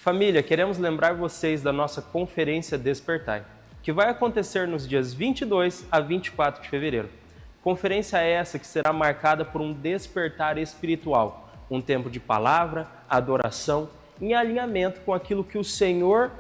Família, queremos lembrar vocês da nossa Conferência Despertai, que vai acontecer nos dias 22 a 24 de fevereiro. Conferência essa que será marcada por um despertar espiritual, um tempo de palavra, adoração, em alinhamento com aquilo que o Senhor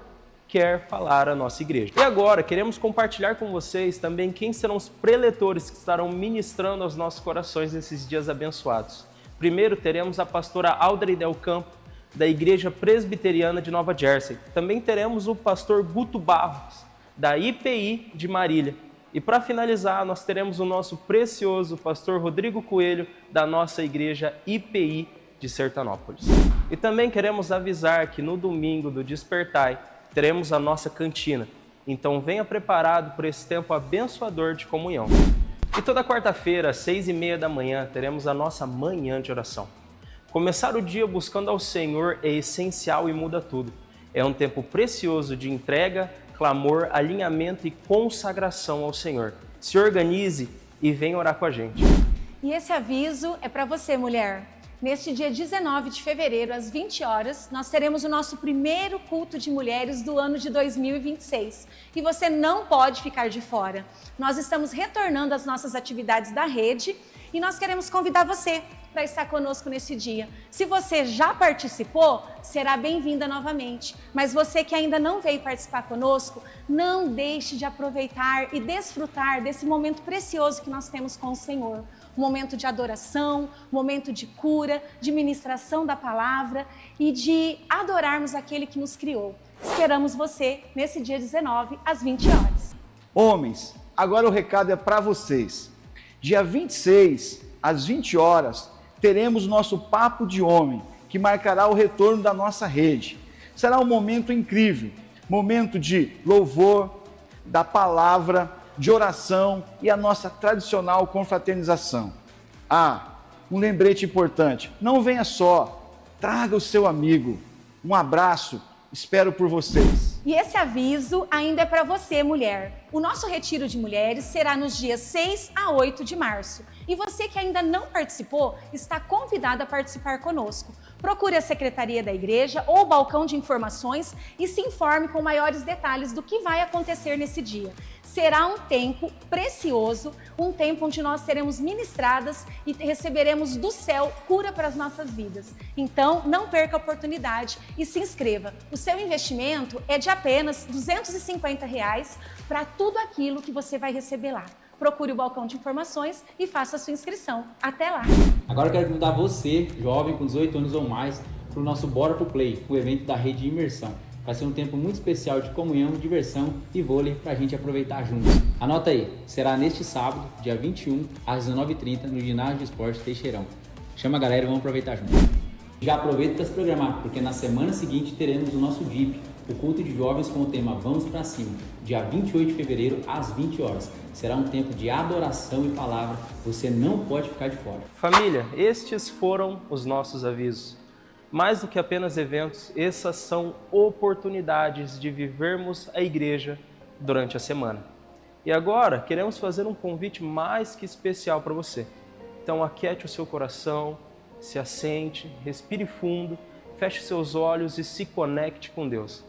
quer falar à nossa igreja. E agora, queremos compartilhar com vocês também quem serão os preletores que estarão ministrando aos nossos corações nesses dias abençoados. Primeiro, teremos a pastora Audrey Del Campo, da Igreja Presbiteriana de Nova Jersey. Também teremos o pastor Guto Barros, da IPI de Marília. E para finalizar, nós teremos o nosso precioso pastor Rodrigo Coelho, da nossa Igreja IPI de Sertanópolis. E também queremos avisar que no domingo do Despertai, teremos a nossa cantina. Então venha preparado por esse tempo abençoador de comunhão. E toda quarta-feira, às 6h30 da manhã, teremos a nossa manhã de oração. Começar o dia buscando ao Senhor é essencial e muda tudo. É um tempo precioso de entrega, clamor, alinhamento e consagração ao Senhor. Se organize e venha orar com a gente. E esse aviso é para você, mulher. Neste dia 19 de fevereiro, às 20 horas, nós teremos o nosso primeiro culto de mulheres do ano de 2026. E você não pode ficar de fora. Nós estamos retornando às nossas atividades da rede e nós queremos convidar você para estar conosco nesse dia. Se você já participou, será bem-vinda novamente. Mas você que ainda não veio participar conosco, não deixe de aproveitar e desfrutar desse momento precioso que nós temos com o Senhor. Um momento de adoração, um momento de cura, de ministração da palavra e de adorarmos aquele que nos criou. Esperamos você nesse dia 19, às 20 horas. Homens, agora o recado é para vocês. Dia 26, às 20 horas, teremos nosso Papo de Homem, que marcará o retorno da nossa rede. Será um momento incrível, momento de louvor, da palavra, de oração e a nossa tradicional confraternização. Um lembrete importante, não venha só, traga o seu amigo. Um abraço, espero por vocês. E esse aviso ainda é para você, mulher. O nosso retiro de mulheres será nos dias 6 a 8 de março. E você que ainda não participou, está convidada a participar conosco. Procure a secretaria da igreja ou o balcão de informações e se informe com maiores detalhes do que vai acontecer nesse dia. Será um tempo precioso, um tempo onde nós seremos ministradas e receberemos do céu cura para as nossas vidas. Então, não perca a oportunidade e se inscreva. O seu investimento é de apenas R$ 250 para tudo aquilo que você vai receber lá. Procure o balcão de informações e faça a sua inscrição. Até lá! Agora eu quero convidar você, jovem com 18 anos ou mais, para o nosso Bora Pro Play, o evento da Rede Imersão. Vai ser um tempo muito especial de comunhão, diversão e vôlei para a gente aproveitar juntos. Anota aí, será neste sábado, dia 21, às 19h30, no Ginásio de Esporte Teixeirão. Chama a galera e vamos aproveitar juntos. Já aproveita para se programar, porque na semana seguinte teremos o nosso DIP, o culto de jovens com o tema Vamos Pra Cima, dia 28 de fevereiro, às 20 horas. Será um tempo de adoração e palavra, você não pode ficar de fora. Família, estes foram os nossos avisos. Mais do que apenas eventos, essas são oportunidades de vivermos a igreja durante a semana. E agora, queremos fazer um convite mais que especial para você. Então, aquiete o seu coração, se assente, respire fundo, feche seus olhos e se conecte com Deus.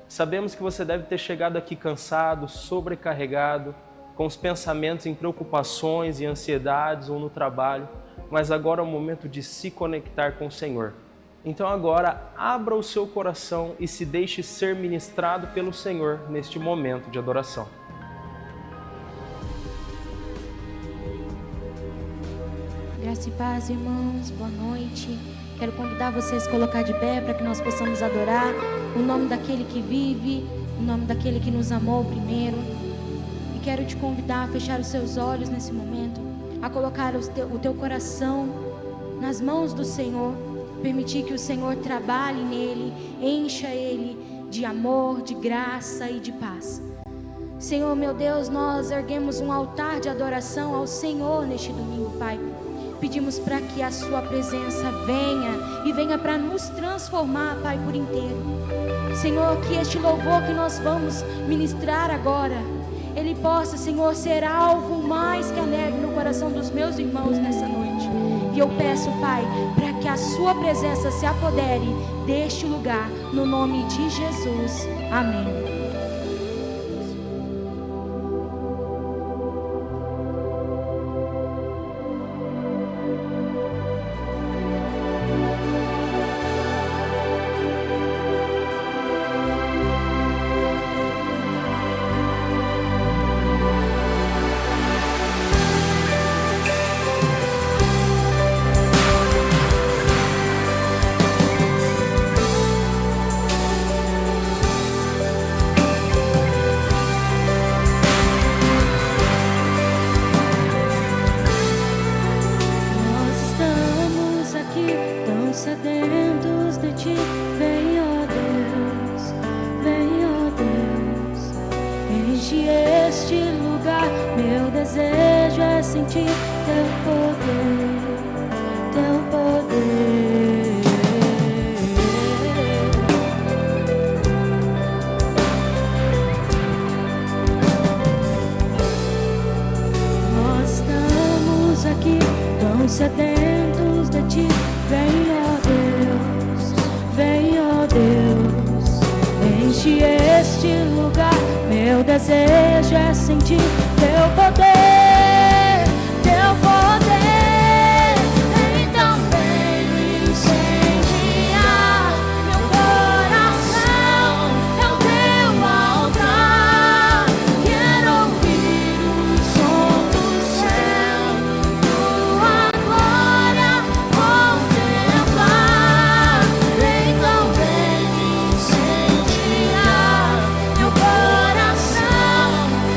Sabemos que você deve ter chegado aqui cansado, sobrecarregado, com os pensamentos em preocupações e ansiedades ou no trabalho, mas agora é o momento de se conectar com o Senhor. Então agora, abra o seu coração e se deixe ser ministrado pelo Senhor neste momento de adoração. Graça e paz, irmãos, boa noite. Quero convidar vocês a colocar de pé para que nós possamos adorar o nome daquele que vive, o nome daquele que nos amou primeiro. E quero te convidar a fechar os seus olhos nesse momento, a colocar o teu coração nas mãos do Senhor, permitir que o Senhor trabalhe nele, encha ele de amor, de graça e de paz. Senhor, meu Deus, nós erguemos um altar de adoração ao Senhor neste domingo, Pai. Pedimos para que a sua presença venha para nos transformar, Pai, por inteiro. Senhor, que este louvor que nós vamos ministrar agora, ele possa, Senhor, ser algo mais que alegre no coração dos meus irmãos nessa noite. E eu peço, Pai, para que a sua presença se apodere deste lugar, no nome de Jesus. Amém. Sedentos de ti, vem, ó Deus, enche este lugar. Meu desejo é sentir teu poder, teu poder. Nós estamos aqui tão sedentos de ti, vem, ó Deus, enche este lugar. Meu desejo é sentir teu poder, teu poder. Então vem me incendiar, meu coração é o teu altar. Quero ouvir o som do céu, tua glória contemplar. Então vem me incendiar, meu coração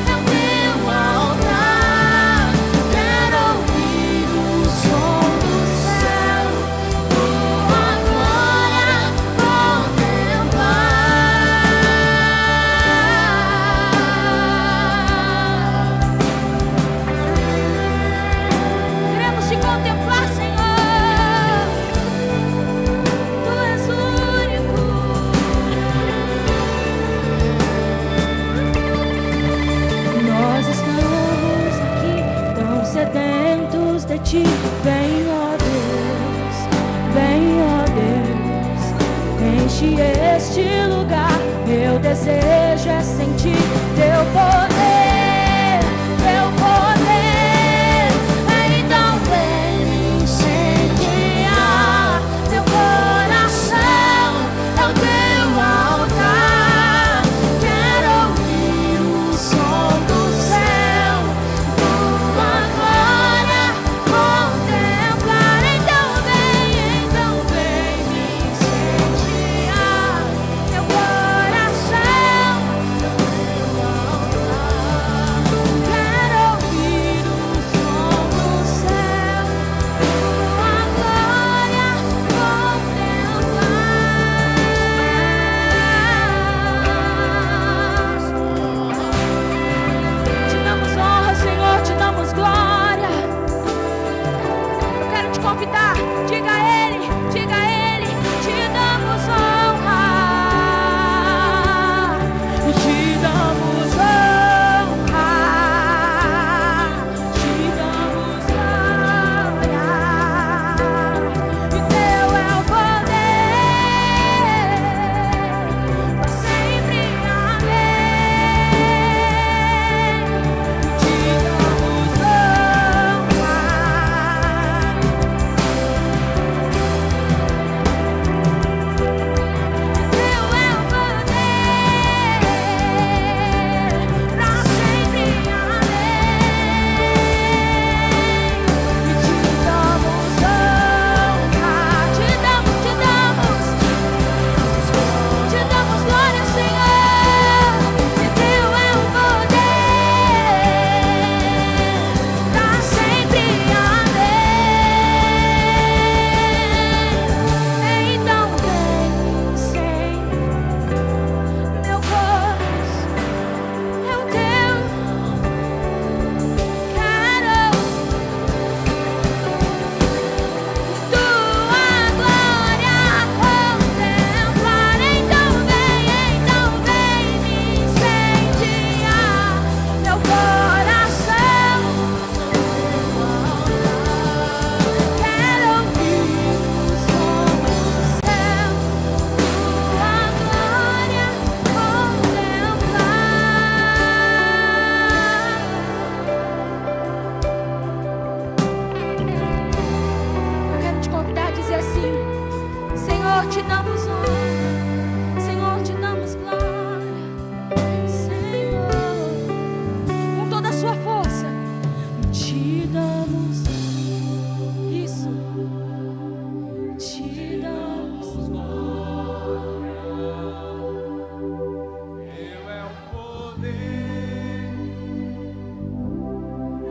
é o teu altar. Quero ouvir o som do céu, tua glória contemplar. Queremos te contemplar, Senhor. Tu és único. Nós estamos aqui tão sedentos de ti. Vem, ó Deus, enche este lugar. Meu desejo é sentir teu poder, teu poder. Então vem me incendiar, teu coração é o teu altar. Quero ouvir o som do céu, tua glória contemplar. Então vem me incendiar, teu coração é o teu altar. Quero ouvir o som do céu, tua glória contemplar. Te damos honra, Senhor, te damos glória. Eu quero te convidar, diga a Ele, te damos honra, te damos honra, te damos glória. E teu é o poder, pra sempre, amém. Te damos honra. Senhor, te damos honra, Senhor, te damos glória, Senhor, com toda a sua força, te damos isso, te damos Teu é o poder,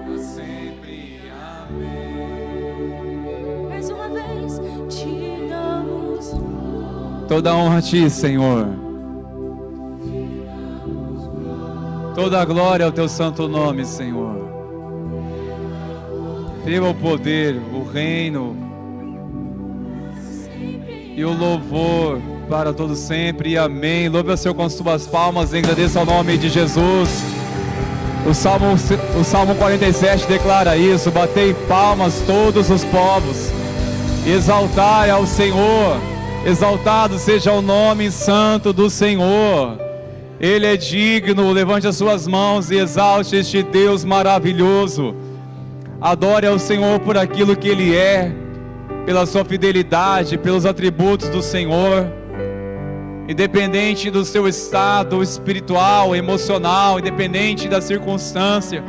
pra sempre, amém. mais uma vez, te damos Toda honra a ti, Senhor. Toda a glória ao teu santo nome, Senhor. Teu é o poder, o reino e o louvor para todo sempre. Amém. Louve ao Senhor com as tuas palmas, agradeça ao nome de Jesus. O Salmo 47 declara isso: batei palmas todos os povos, exaltai ao Senhor, exaltado seja o nome santo do Senhor. Ele é digno, levante as suas mãos e exalte este Deus maravilhoso. Adore ao Senhor por aquilo que Ele é, pela sua fidelidade, pelos atributos do Senhor. Independente do seu estado espiritual, emocional, independente da circunstância,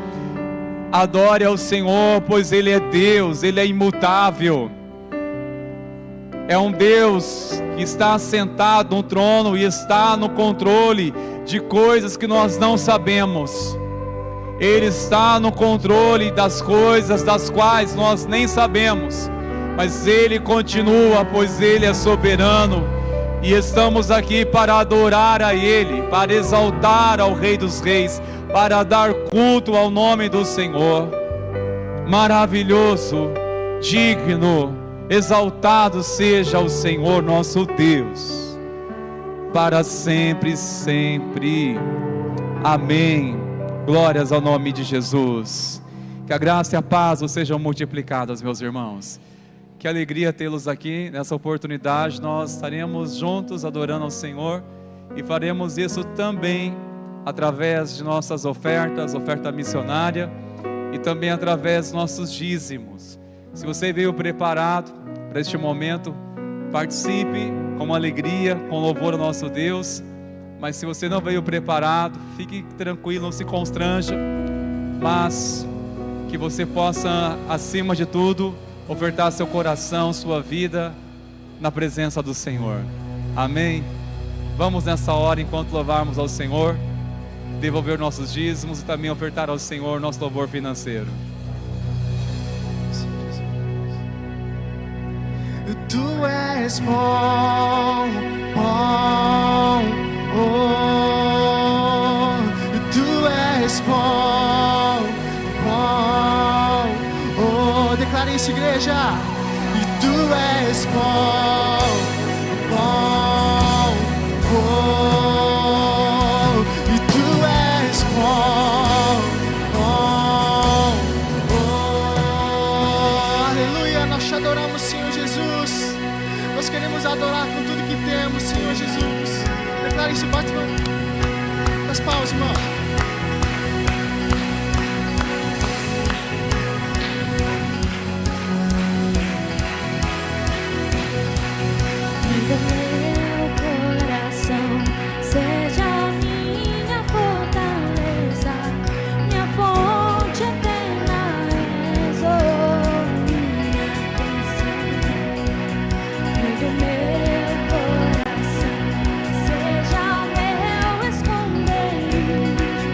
adore ao Senhor, pois Ele é Deus, Ele é imutável. É um Deus que está sentado no trono e está no controle de coisas que nós não sabemos. Ele está no controle das coisas das quais nós nem sabemos, mas Ele continua, pois Ele é soberano. E estamos aqui para adorar a Ele, para exaltar ao Rei dos Reis, para dar culto ao nome do Senhor. Maravilhoso, digno, exaltado seja o Senhor nosso Deus, para sempre, sempre. Amém. Glórias ao nome de Jesus. Que a graça e a paz sejam multiplicadas, meus irmãos. Que alegria tê-los aqui nessa oportunidade. Nós estaremos juntos adorando ao Senhor e faremos isso também através de nossas ofertas, oferta missionária, e também através dos nossos dízimos. Se você veio preparado para este momento, participe com alegria, com louvor ao nosso Deus. Mas se você não veio preparado, fique tranquilo, não se constranja, mas que você possa, acima de tudo, ofertar seu coração, sua vida na presença do Senhor. Amém? Vamos nessa hora, enquanto louvarmos ao Senhor, devolver nossos dízimos e também ofertar ao Senhor nosso louvor financeiro. Tu és bom, bom, oh, tu és bom, bom, oh, declare isso, igreja. E tu és bom, bom, oh, e tu és bom, bom, oh, aleluia. Nós te adoramos, Senhor Jesus. Nós queremos adorar com tudo que temos, Senhor Jesus. Declare isso, bate as palmas, irmão. do meu coração, seja minha fortaleza, minha fonte eterna és, oh, minha bênção. Do meu coração, seja meu esconderijo,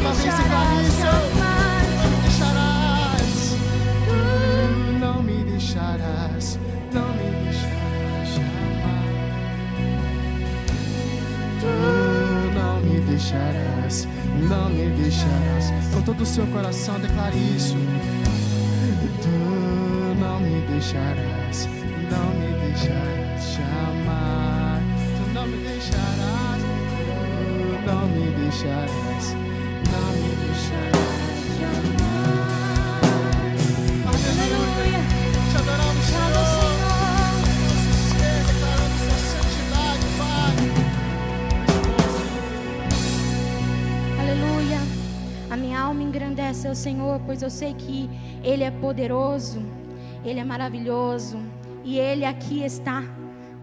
Mais uma vez declare isso. Não me deixarás, não me deixarás jamais. Tu não me deixarás, não me deixarás. Com todo o seu coração declare isso. Tu não me deixarás, não me deixarás jamais. Tu não me deixarás, tu não me deixarás, não me deixarás jamais. Aleluia. Te adoramos, Senhor. Nosso ser, declarando sua santidade, Pai. Aleluia. A minha alma engrandece ao Senhor, pois eu sei que Ele é poderoso, Ele é maravilhoso e Ele aqui está.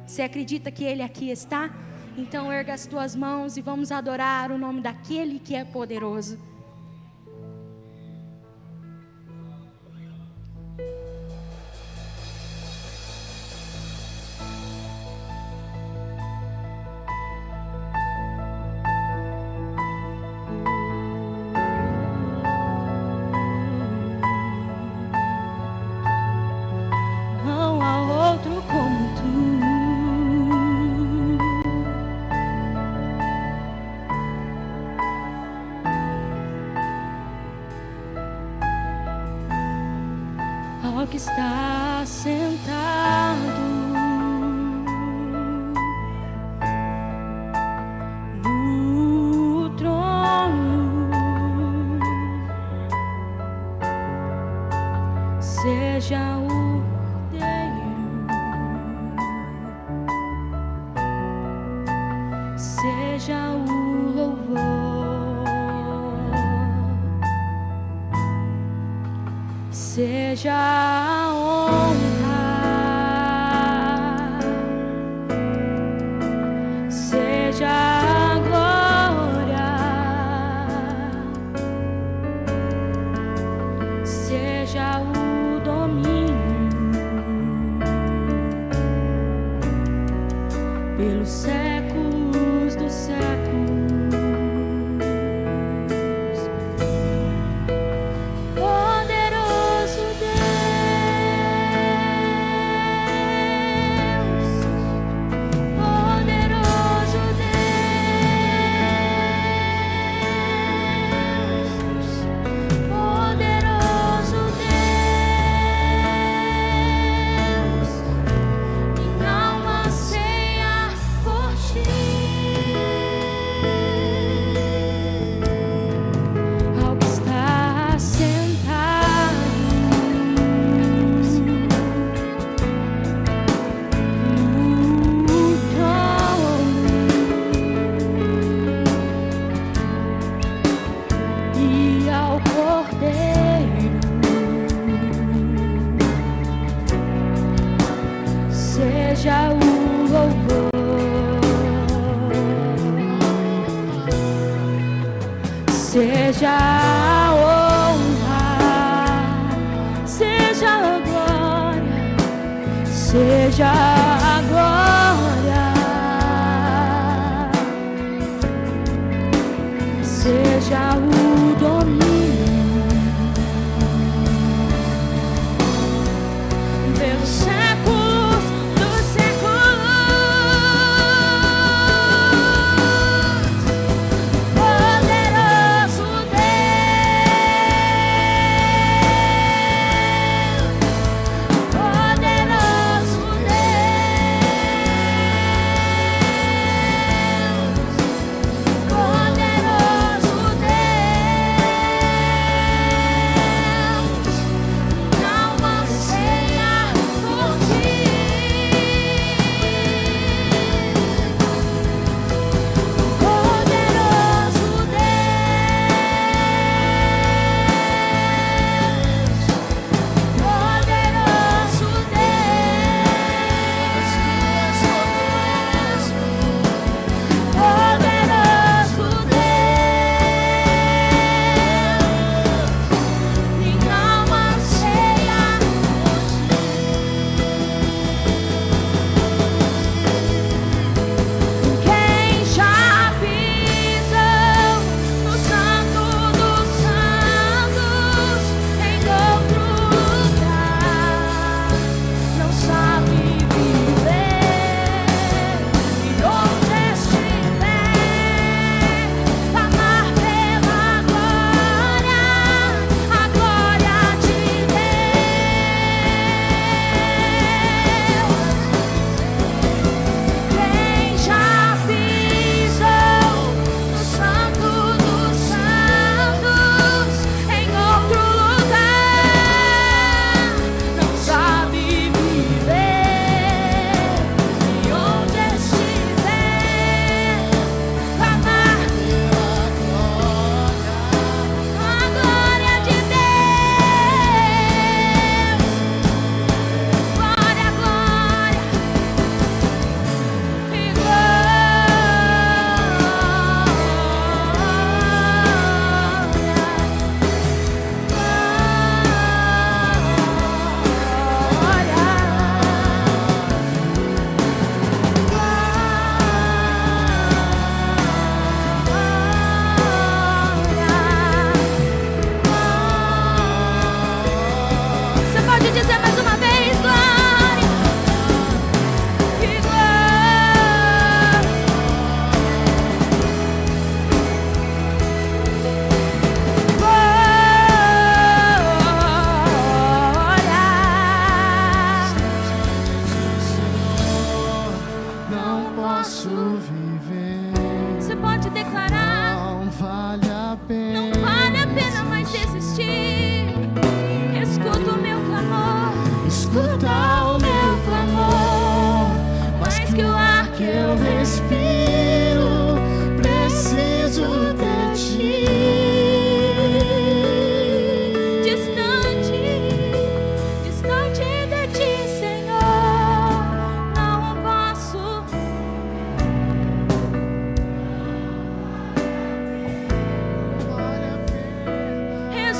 Você acredita que Ele aqui está? Então erga as tuas mãos e vamos adorar o nome daquele que é poderoso. Não há outro como tu. Ao que está sentado no trono, seja o seja o louvor, seja a honra, seja a glória, seja o domínio pelos séculos dos séculos. Poderoso Deus, poderoso Deus, poderoso Deus, minha alma anseia por ti. Ao que está sentado no trono e ao Cordeiro, seja o louvor, seja a honra, seja a glória, seja a glória, seja o domínio pelos séculos dos séculos. Poderoso Deus, poderoso Deus,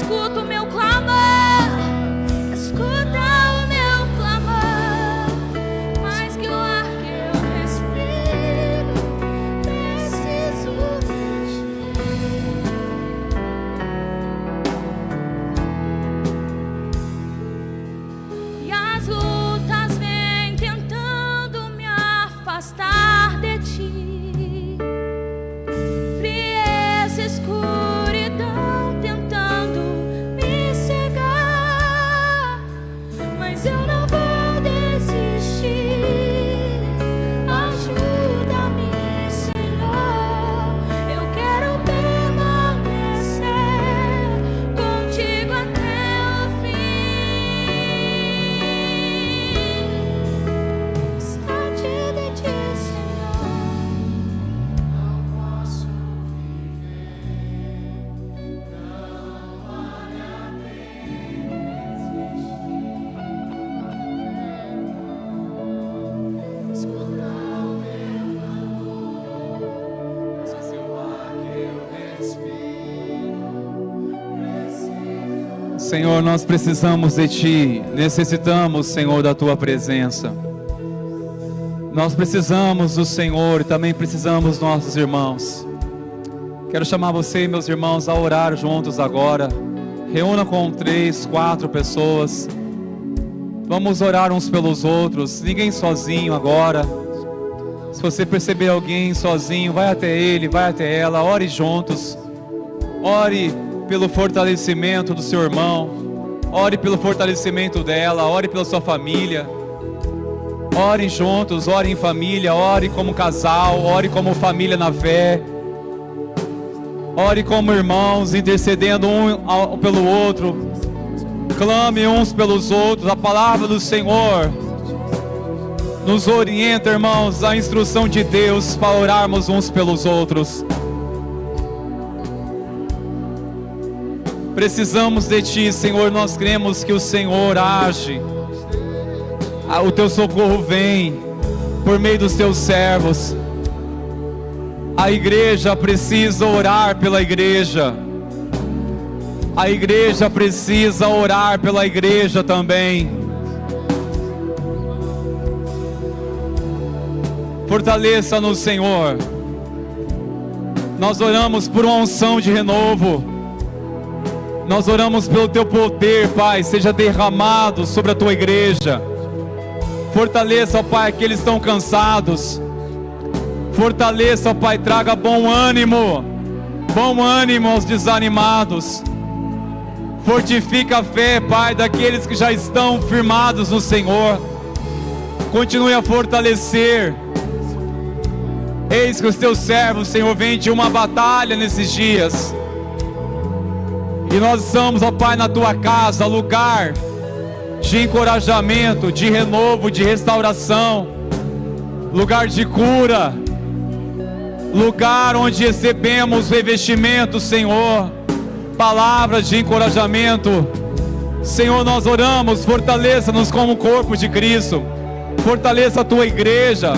escuta o meu clamor, escuta o meu clamor. Mais que o ar que eu respiro, preciso de ti. E as lutas vêm tentando me afastar de ti. Frieza, escuridão tentando me cegar, mas eu não vou desistir. Ajuda-me, Senhor. Eu quero permanecer contigo até o fim. Distante de ti, Senhor, não posso Senhor, nós precisamos de Ti, necessitamos, Senhor, da Tua presença. Nós precisamos do Senhor e também precisamos dos nossos irmãos. Quero chamar você e meus irmãos a orar juntos agora. Reúna com 3, 4 pessoas. Vamos orar uns pelos outros, ninguém sozinho agora. Se você perceber alguém sozinho, vai até ele, vai até ela, ore juntos. Ore pelo fortalecimento do seu irmão, ore pelo fortalecimento dela, ore pela sua família. Orem juntos, orem em família, ore como casal, ore como família na fé. Ore como irmãos, intercedendo um pelo outro. Clame uns pelos outros. A palavra do Senhor nos orienta, irmãos, a instrução de Deus para orarmos uns pelos outros. Precisamos de Ti, Senhor. Nós cremos que o Senhor age. O Teu socorro vem por meio dos Teus servos. A igreja precisa orar pela igreja. A igreja precisa orar pela igreja também. Fortaleça-nos, Senhor. Nós oramos por uma unção de renovo. Nós oramos pelo Teu poder, Pai, seja derramado sobre a Tua igreja. Fortaleça, Pai, aqueles que estão cansados. Fortaleça, Pai, traga bom ânimo aos desanimados. Fortifica a fé, Pai, daqueles que já estão firmados no Senhor. Continue a fortalecer. Eis que os Teus servos, Senhor, vêm de uma batalha nesses dias. E nós estamos, ó Pai, na Tua casa, lugar de encorajamento, de renovo, de restauração, lugar de cura, lugar onde recebemos revestimento, Senhor, palavras de encorajamento. Senhor, nós oramos, fortaleça-nos como corpo de Cristo, fortaleça a Tua igreja,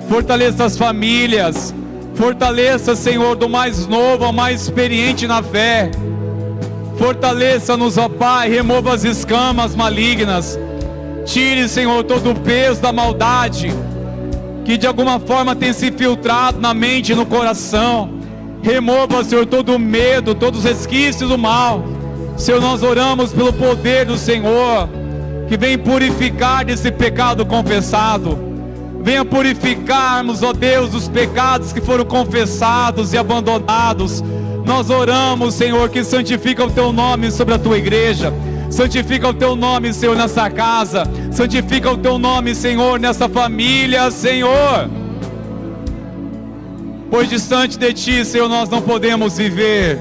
fortaleça as famílias, fortaleça, Senhor, do mais novo ao mais experiente na fé. Fortaleça-nos, ó Pai, remova as escamas malignas. Tire, Senhor, todo o peso da maldade que de alguma forma tem se filtrado na mente e no coração. Remova, Senhor, todo o medo, todos os resquícios do mal. Senhor, nós oramos pelo poder do Senhor, que vem purificar desse pecado confessado. Venha purificarmos, ó Deus, os pecados que foram confessados e abandonados. Nós oramos, Senhor, que santifica o Teu nome sobre a Tua igreja. Santifica o Teu nome, Senhor, nessa casa. Santifica o Teu nome, Senhor, nessa família, Senhor. Pois distante de Ti, Senhor, nós não podemos viver.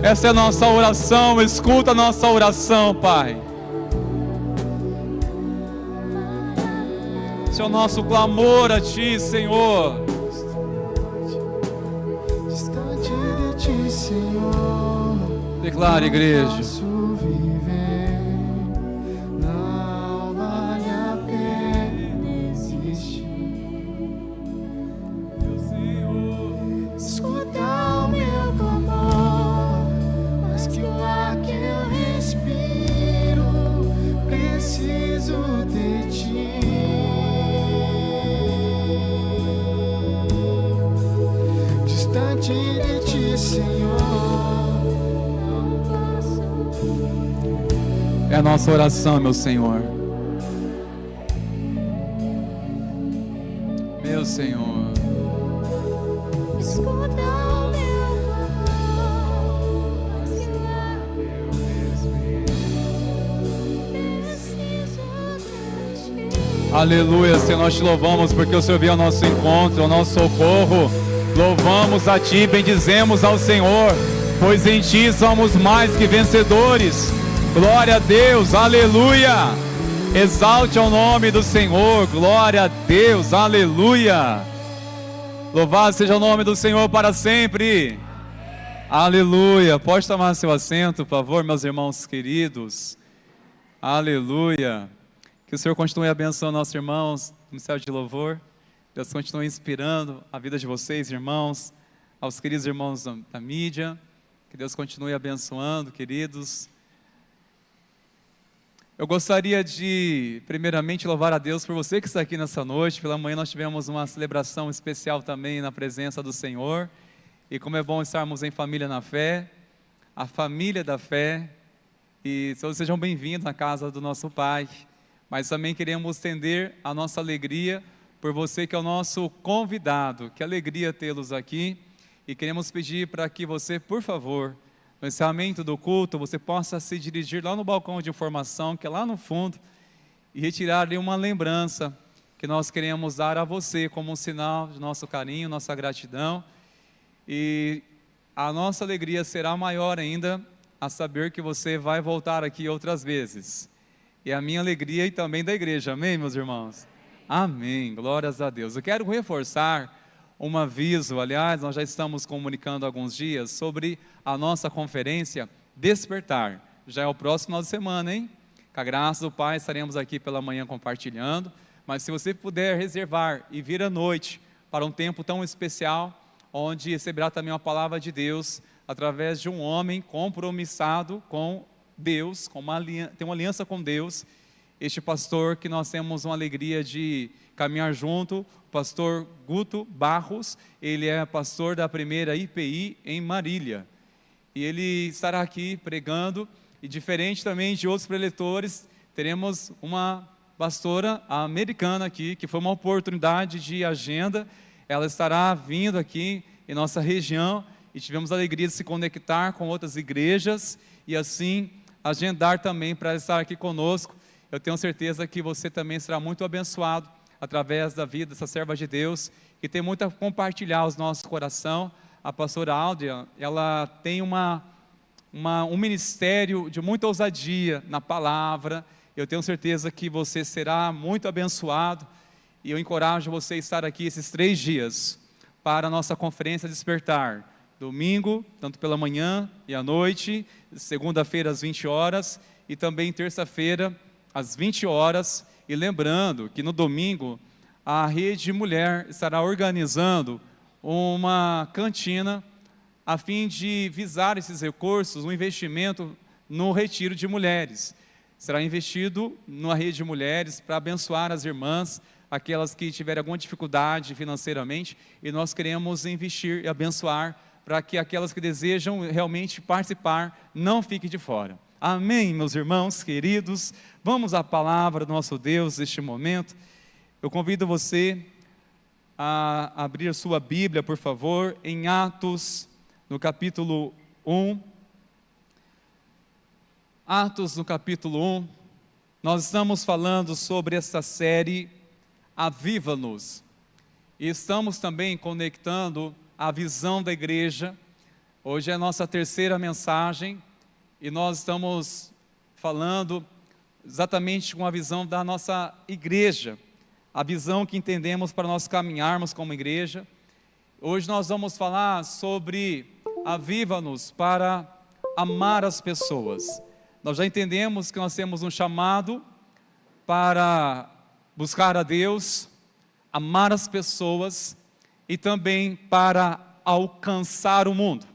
Essa é a nossa oração. Escuta a nossa oração, Pai. Esse é o nosso clamor a Ti, Senhor. Senhor, declara, igreja. Posso viver, não vale a pena existir. Escuta o meu clamor, mas que o ar É a nossa oração, meu Senhor. Meu Senhor. Escuta o meu clamor, mas que lá preciso de ti. Aleluia, Senhor, nós te louvamos porque o Senhor veio ao nosso encontro, ao nosso socorro. Louvamos a Ti, bendizemos ao Senhor, pois em Ti somos mais que vencedores. Glória a Deus, aleluia. Exalte ao nome do Senhor, glória a Deus, aleluia. Louvado seja o nome do Senhor para sempre. Aleluia. Pode tomar seu assento, por favor, meus irmãos queridos. Aleluia. Que o Senhor continue abençoando nossos irmãos no céu de louvor. Deus continue inspirando a vida de vocês, irmãos, aos queridos irmãos da mídia. Que Deus continue abençoando, queridos. Eu gostaria de, primeiramente, louvar a Deus por você que está aqui nessa noite. Pela manhã nós tivemos uma celebração especial também na presença do Senhor. E como é bom estarmos em família na fé, a família da fé. E todos sejam bem-vindos na casa do nosso Pai. Mas também queremos estender a nossa alegria por você que é o nosso convidado. Que alegria tê-los aqui. E queremos pedir para que você, por favor, no encerramento do culto, você possa se dirigir lá no balcão de informação, que é lá no fundo, e retirar ali uma lembrança que nós queremos dar a você como um sinal de nosso carinho, nossa gratidão. E a nossa alegria será maior ainda a saber que você vai voltar aqui outras vezes. E a minha alegria e também da igreja, amém, meus irmãos? Amém, glórias a Deus. Eu quero reforçar um aviso, aliás, nós já estamos comunicando há alguns dias sobre a nossa conferência Despertar. Já é o próximo final de semana, hein? Com a graça do Pai estaremos aqui pela manhã compartilhando, mas se você puder reservar e vir à noite para um tempo tão especial, onde receberá também uma palavra de Deus, através de um homem compromissado com Deus, tem uma aliança com Deus, este pastor que nós temos uma alegria de caminhar junto, o pastor Guto Barros, ele é pastor da primeira IPI em Marília, e ele estará aqui pregando, e diferente também de outros preletores, teremos uma pastora americana aqui, que foi uma oportunidade de agenda, ela estará vindo aqui em nossa região, e tivemos a alegria de se conectar com outras igrejas, e assim agendar também para estar aqui conosco. Eu tenho certeza que você também será muito abençoado através da vida dessa serva de Deus, que tem muito a compartilhar aos nossos coração. A pastora Áudia, ela tem um ministério de muita ousadia na palavra. Eu tenho certeza que você será muito abençoado, e eu encorajo você a estar aqui esses 3 dias para a nossa conferência Despertar. Domingo, tanto pela manhã e à noite, segunda-feira às 20 horas e também terça-feira às 20 horas, e lembrando que no domingo a Rede Mulher estará organizando uma cantina a fim de visar esses recursos, um investimento no retiro de mulheres. Será investido na Rede de Mulheres para abençoar as irmãs, aquelas que tiverem alguma dificuldade financeiramente, e nós queremos investir e abençoar para que aquelas que desejam realmente participar não fiquem de fora. Amém, meus irmãos queridos. Vamos à palavra do nosso Deus neste momento. Eu convido você a abrir sua Bíblia, por favor, em Atos, no capítulo 1. Atos, no capítulo 1. Nós estamos falando sobre essa série Aviva-nos. E estamos também conectando a visão da igreja. Hoje é a nossa terceira mensagem. E nós estamos falando exatamente com a visão da nossa igreja, a visão que entendemos para nós caminharmos como igreja. Hoje nós vamos falar sobre aviva-nos para amar as pessoas. Nós já entendemos que nós temos um chamado para buscar a Deus, amar as pessoas e também para alcançar o mundo.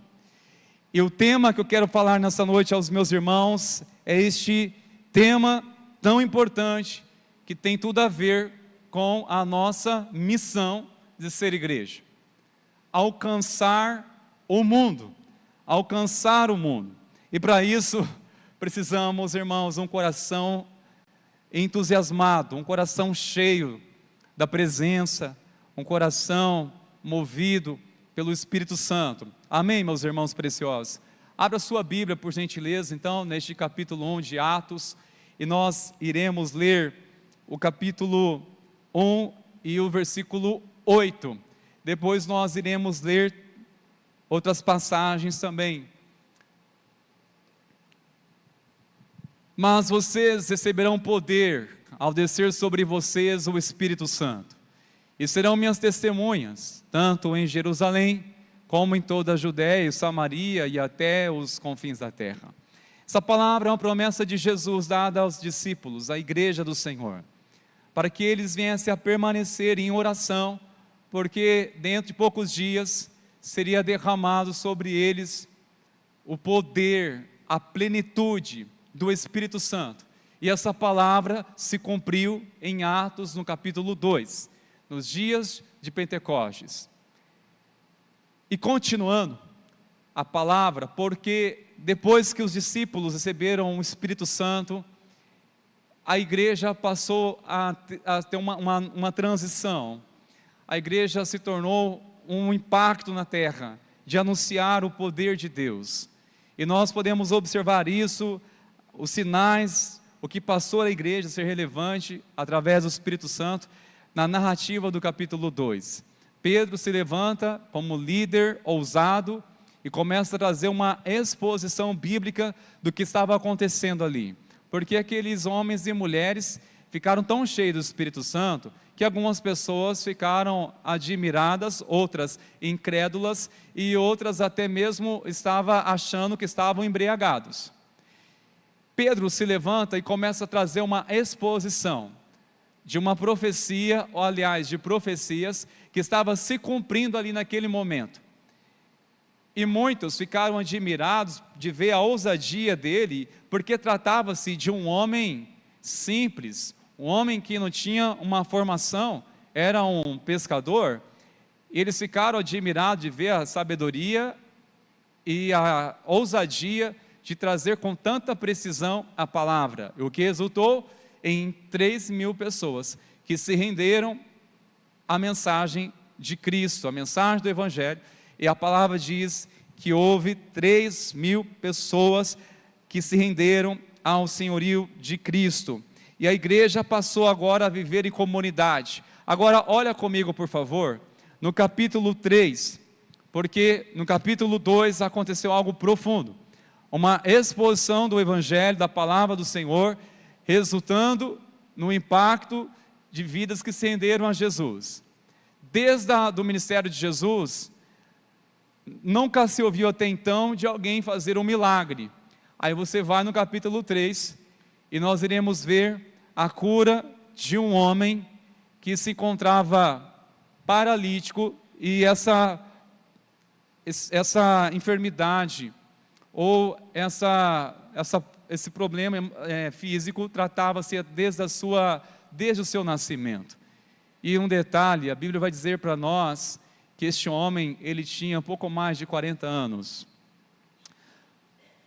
E o tema que eu quero falar nessa noite aos meus irmãos é este tema tão importante, que tem tudo a ver com a nossa missão de ser igreja. Alcançar o mundo. Alcançar o mundo. E para isso, Precisamos, irmãos, um coração entusiasmado, um coração cheio da presença, um coração movido pelo Espírito Santo. Amém, meus irmãos preciosos? Abra sua Bíblia, por gentileza, então, neste capítulo 1 de Atos, e nós iremos ler o capítulo 1 e o versículo 8. Depois nós iremos ler outras passagens também. Mas vocês receberão poder ao descer sobre vocês o Espírito Santo, e serão minhas testemunhas, tanto em Jerusalém, como em toda a Judéia e Samaria e até os confins da terra. Essa palavra é uma promessa de Jesus dada aos discípulos, à igreja do Senhor, para que eles viessem a permanecer em oração, porque dentro de poucos dias seria derramado sobre eles o poder, a plenitude do Espírito Santo. E essa palavra se cumpriu em Atos, no capítulo 2, nos dias de Pentecostes. E continuando a palavra, porque depois que os discípulos receberam o Espírito Santo, a igreja passou a ter uma transição. A igreja se tornou um impacto na terra, de anunciar o poder de Deus. E nós podemos observar isso, os sinais, o que passou a igreja a ser relevante através do Espírito Santo, na narrativa do capítulo 2. Pedro se levanta como líder ousado e começa a trazer uma exposição bíblica do que estava acontecendo ali. Porque aqueles homens e mulheres ficaram tão cheios do Espírito Santo que algumas pessoas ficaram admiradas, outras incrédulas e outras até mesmo estavam achando que estavam embriagados. Pedro se levanta e começa a trazer uma exposição de uma profecia, ou aliás, de profecias que estava se cumprindo ali naquele momento. E muitos ficaram admirados de ver a ousadia dele, porque tratava-se de um homem simples, um homem que não tinha uma formação, era um pescador. Eles ficaram admirados de ver a sabedoria e a ousadia de trazer com tanta precisão a palavra, o que resultou em 3.000 pessoas que se renderam à mensagem de Cristo, a mensagem do Evangelho. E a palavra diz que houve 3.000 pessoas que se renderam ao senhorio de Cristo. E a igreja passou agora a viver em comunidade. Agora olha comigo, por favor, no capítulo 3, porque no capítulo 2 aconteceu algo profundo. Uma exposição do Evangelho, da palavra do Senhor, resultando no impacto de vidas que se renderam a Jesus. Desde o ministério de Jesus, nunca se ouviu até então de alguém fazer um milagre. Aí você vai no capítulo 3 e nós iremos ver a cura de um homem que se encontrava paralítico e essa enfermidade ou esse problema físico tratava-se desde o seu nascimento. E um detalhe, a Bíblia vai dizer para nós que este homem, ele tinha pouco mais de 40 anos.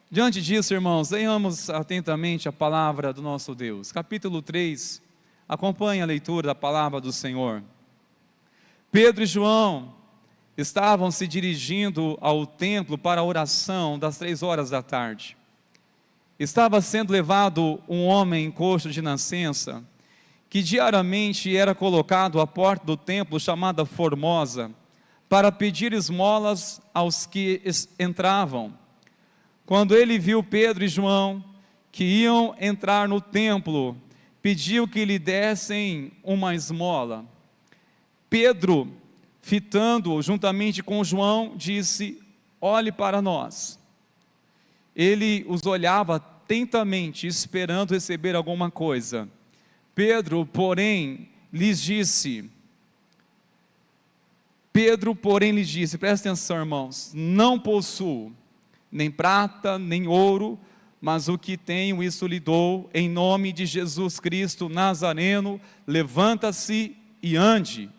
Diante disso, irmãos, leiamos atentamente a palavra do nosso Deus. Capítulo 3, acompanhe a leitura da palavra do Senhor. Pedro e João estavam se dirigindo ao templo para a oração das 3 horas da tarde. Estava sendo levado um homem coxo de nascença, que diariamente era colocado à porta do templo chamada Formosa, para pedir esmolas aos que entravam. Quando ele viu Pedro e João, que iam entrar no templo, pediu que lhe dessem uma esmola. Pedro, fitando-o juntamente com João, disse: olhe para nós. Ele os olhava atentamente, esperando receber alguma coisa. Pedro, porém, lhes disse, presta atenção, irmãos, não possuo nem prata, nem ouro, mas o que tenho, isso lhe dou, em nome de Jesus Cristo Nazareno, levanta-se e ande.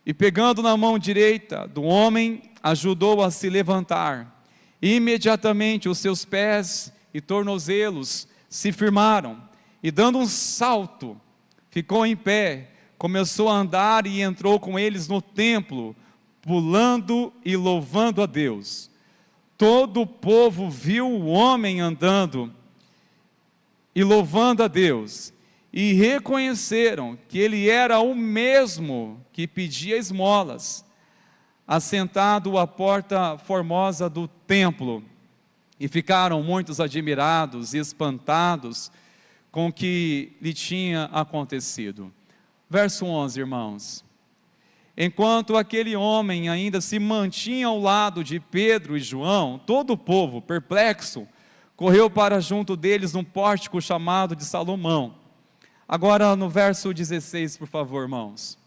E pegando na mão direita do homem, ajudou a se levantar. Imediatamente os seus pés e tornozelos se firmaram, e dando um salto, ficou em pé, começou a andar e entrou com eles no templo, pulando e louvando a Deus. Todo o povo viu o homem andando e louvando a Deus, e reconheceram que ele era o mesmo que pedia esmolas, assentado à porta formosa do templo. E ficaram muitos admirados e espantados com o que lhe tinha acontecido. Verso 11, irmãos. Enquanto aquele homem ainda se mantinha ao lado de Pedro e João, todo o povo, perplexo, correu para junto deles num pórtico chamado de Salomão. Agora no verso 16, por favor, irmãos.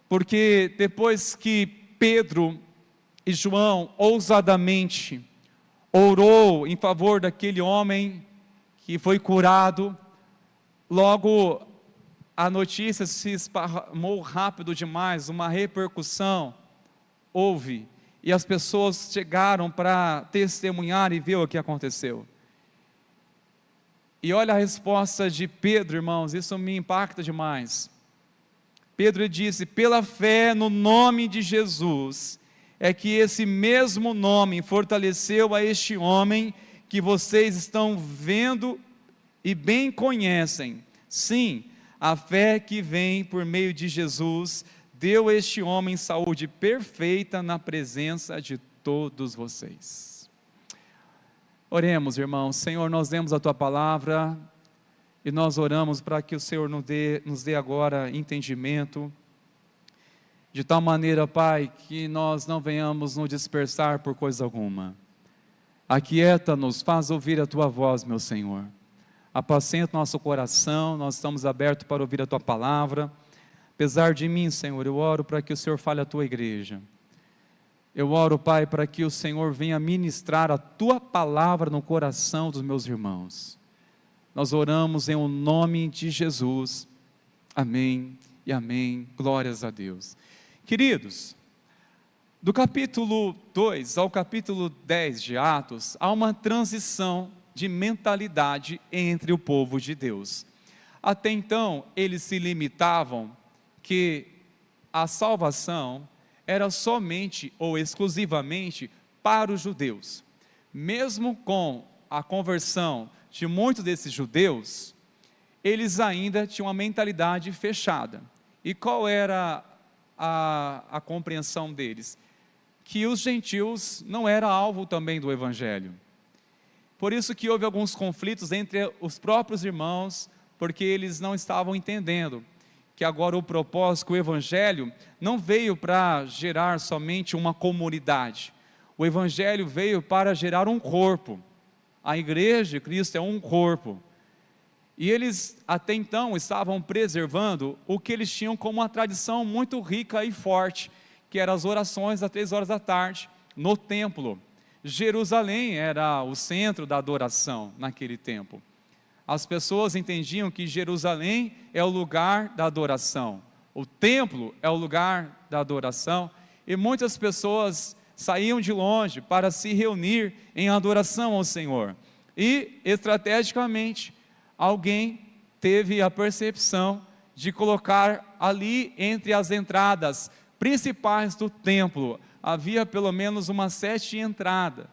Porque depois que Pedro e João ousadamente orou em favor daquele homem que foi curado, logo a notícia se esparramou rápido demais, uma repercussão houve, e as pessoas chegaram para testemunhar e ver o que aconteceu. E olha a resposta de Pedro, irmãos, isso me impacta demais. Pedro disse: pela fé no nome de Jesus, é que esse mesmo nome fortaleceu a este homem que vocês estão vendo e bem conhecem. Sim, a fé que vem por meio de Jesus deu a este homem saúde perfeita na presença de todos vocês. Oremos, irmãos. Senhor, nós demos a Tua palavra e nós oramos para que o Senhor nos dê agora entendimento, de tal maneira, Pai, que nós não venhamos nos dispersar por coisa alguma. Aquieta-nos, faz ouvir a Tua voz, meu Senhor. Apacenta nosso coração, nós estamos abertos para ouvir a Tua palavra. Apesar de mim, Senhor, eu oro para que o Senhor fale à Tua igreja. Eu oro, Pai, para que o Senhor venha ministrar a Tua palavra no coração dos meus irmãos. Nós oramos em o nome de Jesus. Amém e amém. Glórias a Deus. Queridos, do capítulo 2 ao capítulo 10 de Atos, há uma transição de mentalidade entre o povo de Deus. Até então, eles se limitavam que a salvação era somente ou exclusivamente para os judeus. Mesmo com a conversão de muitos desses judeus, eles ainda tinham uma mentalidade fechada. E qual era a compreensão deles? Que os gentios não eram alvo também do evangelho. Por isso que houve alguns conflitos entre os próprios irmãos, porque eles não estavam entendendo que agora o propósito, o evangelho, não veio para gerar somente uma comunidade. O evangelho veio para gerar um corpo. A igreja de Cristo é um corpo. E eles até então estavam preservando o que eles tinham como uma tradição muito rica e forte, que eram as orações às 3 horas da tarde, no templo. Jerusalém era o centro da adoração naquele tempo. As pessoas entendiam que Jerusalém é o lugar da adoração, o templo é o lugar da adoração, e muitas pessoas saíam de longe para se reunir em adoração ao Senhor. E, estrategicamente, alguém teve a percepção de colocar ali entre as entradas principais do templo, havia pelo menos umas 7 entradas,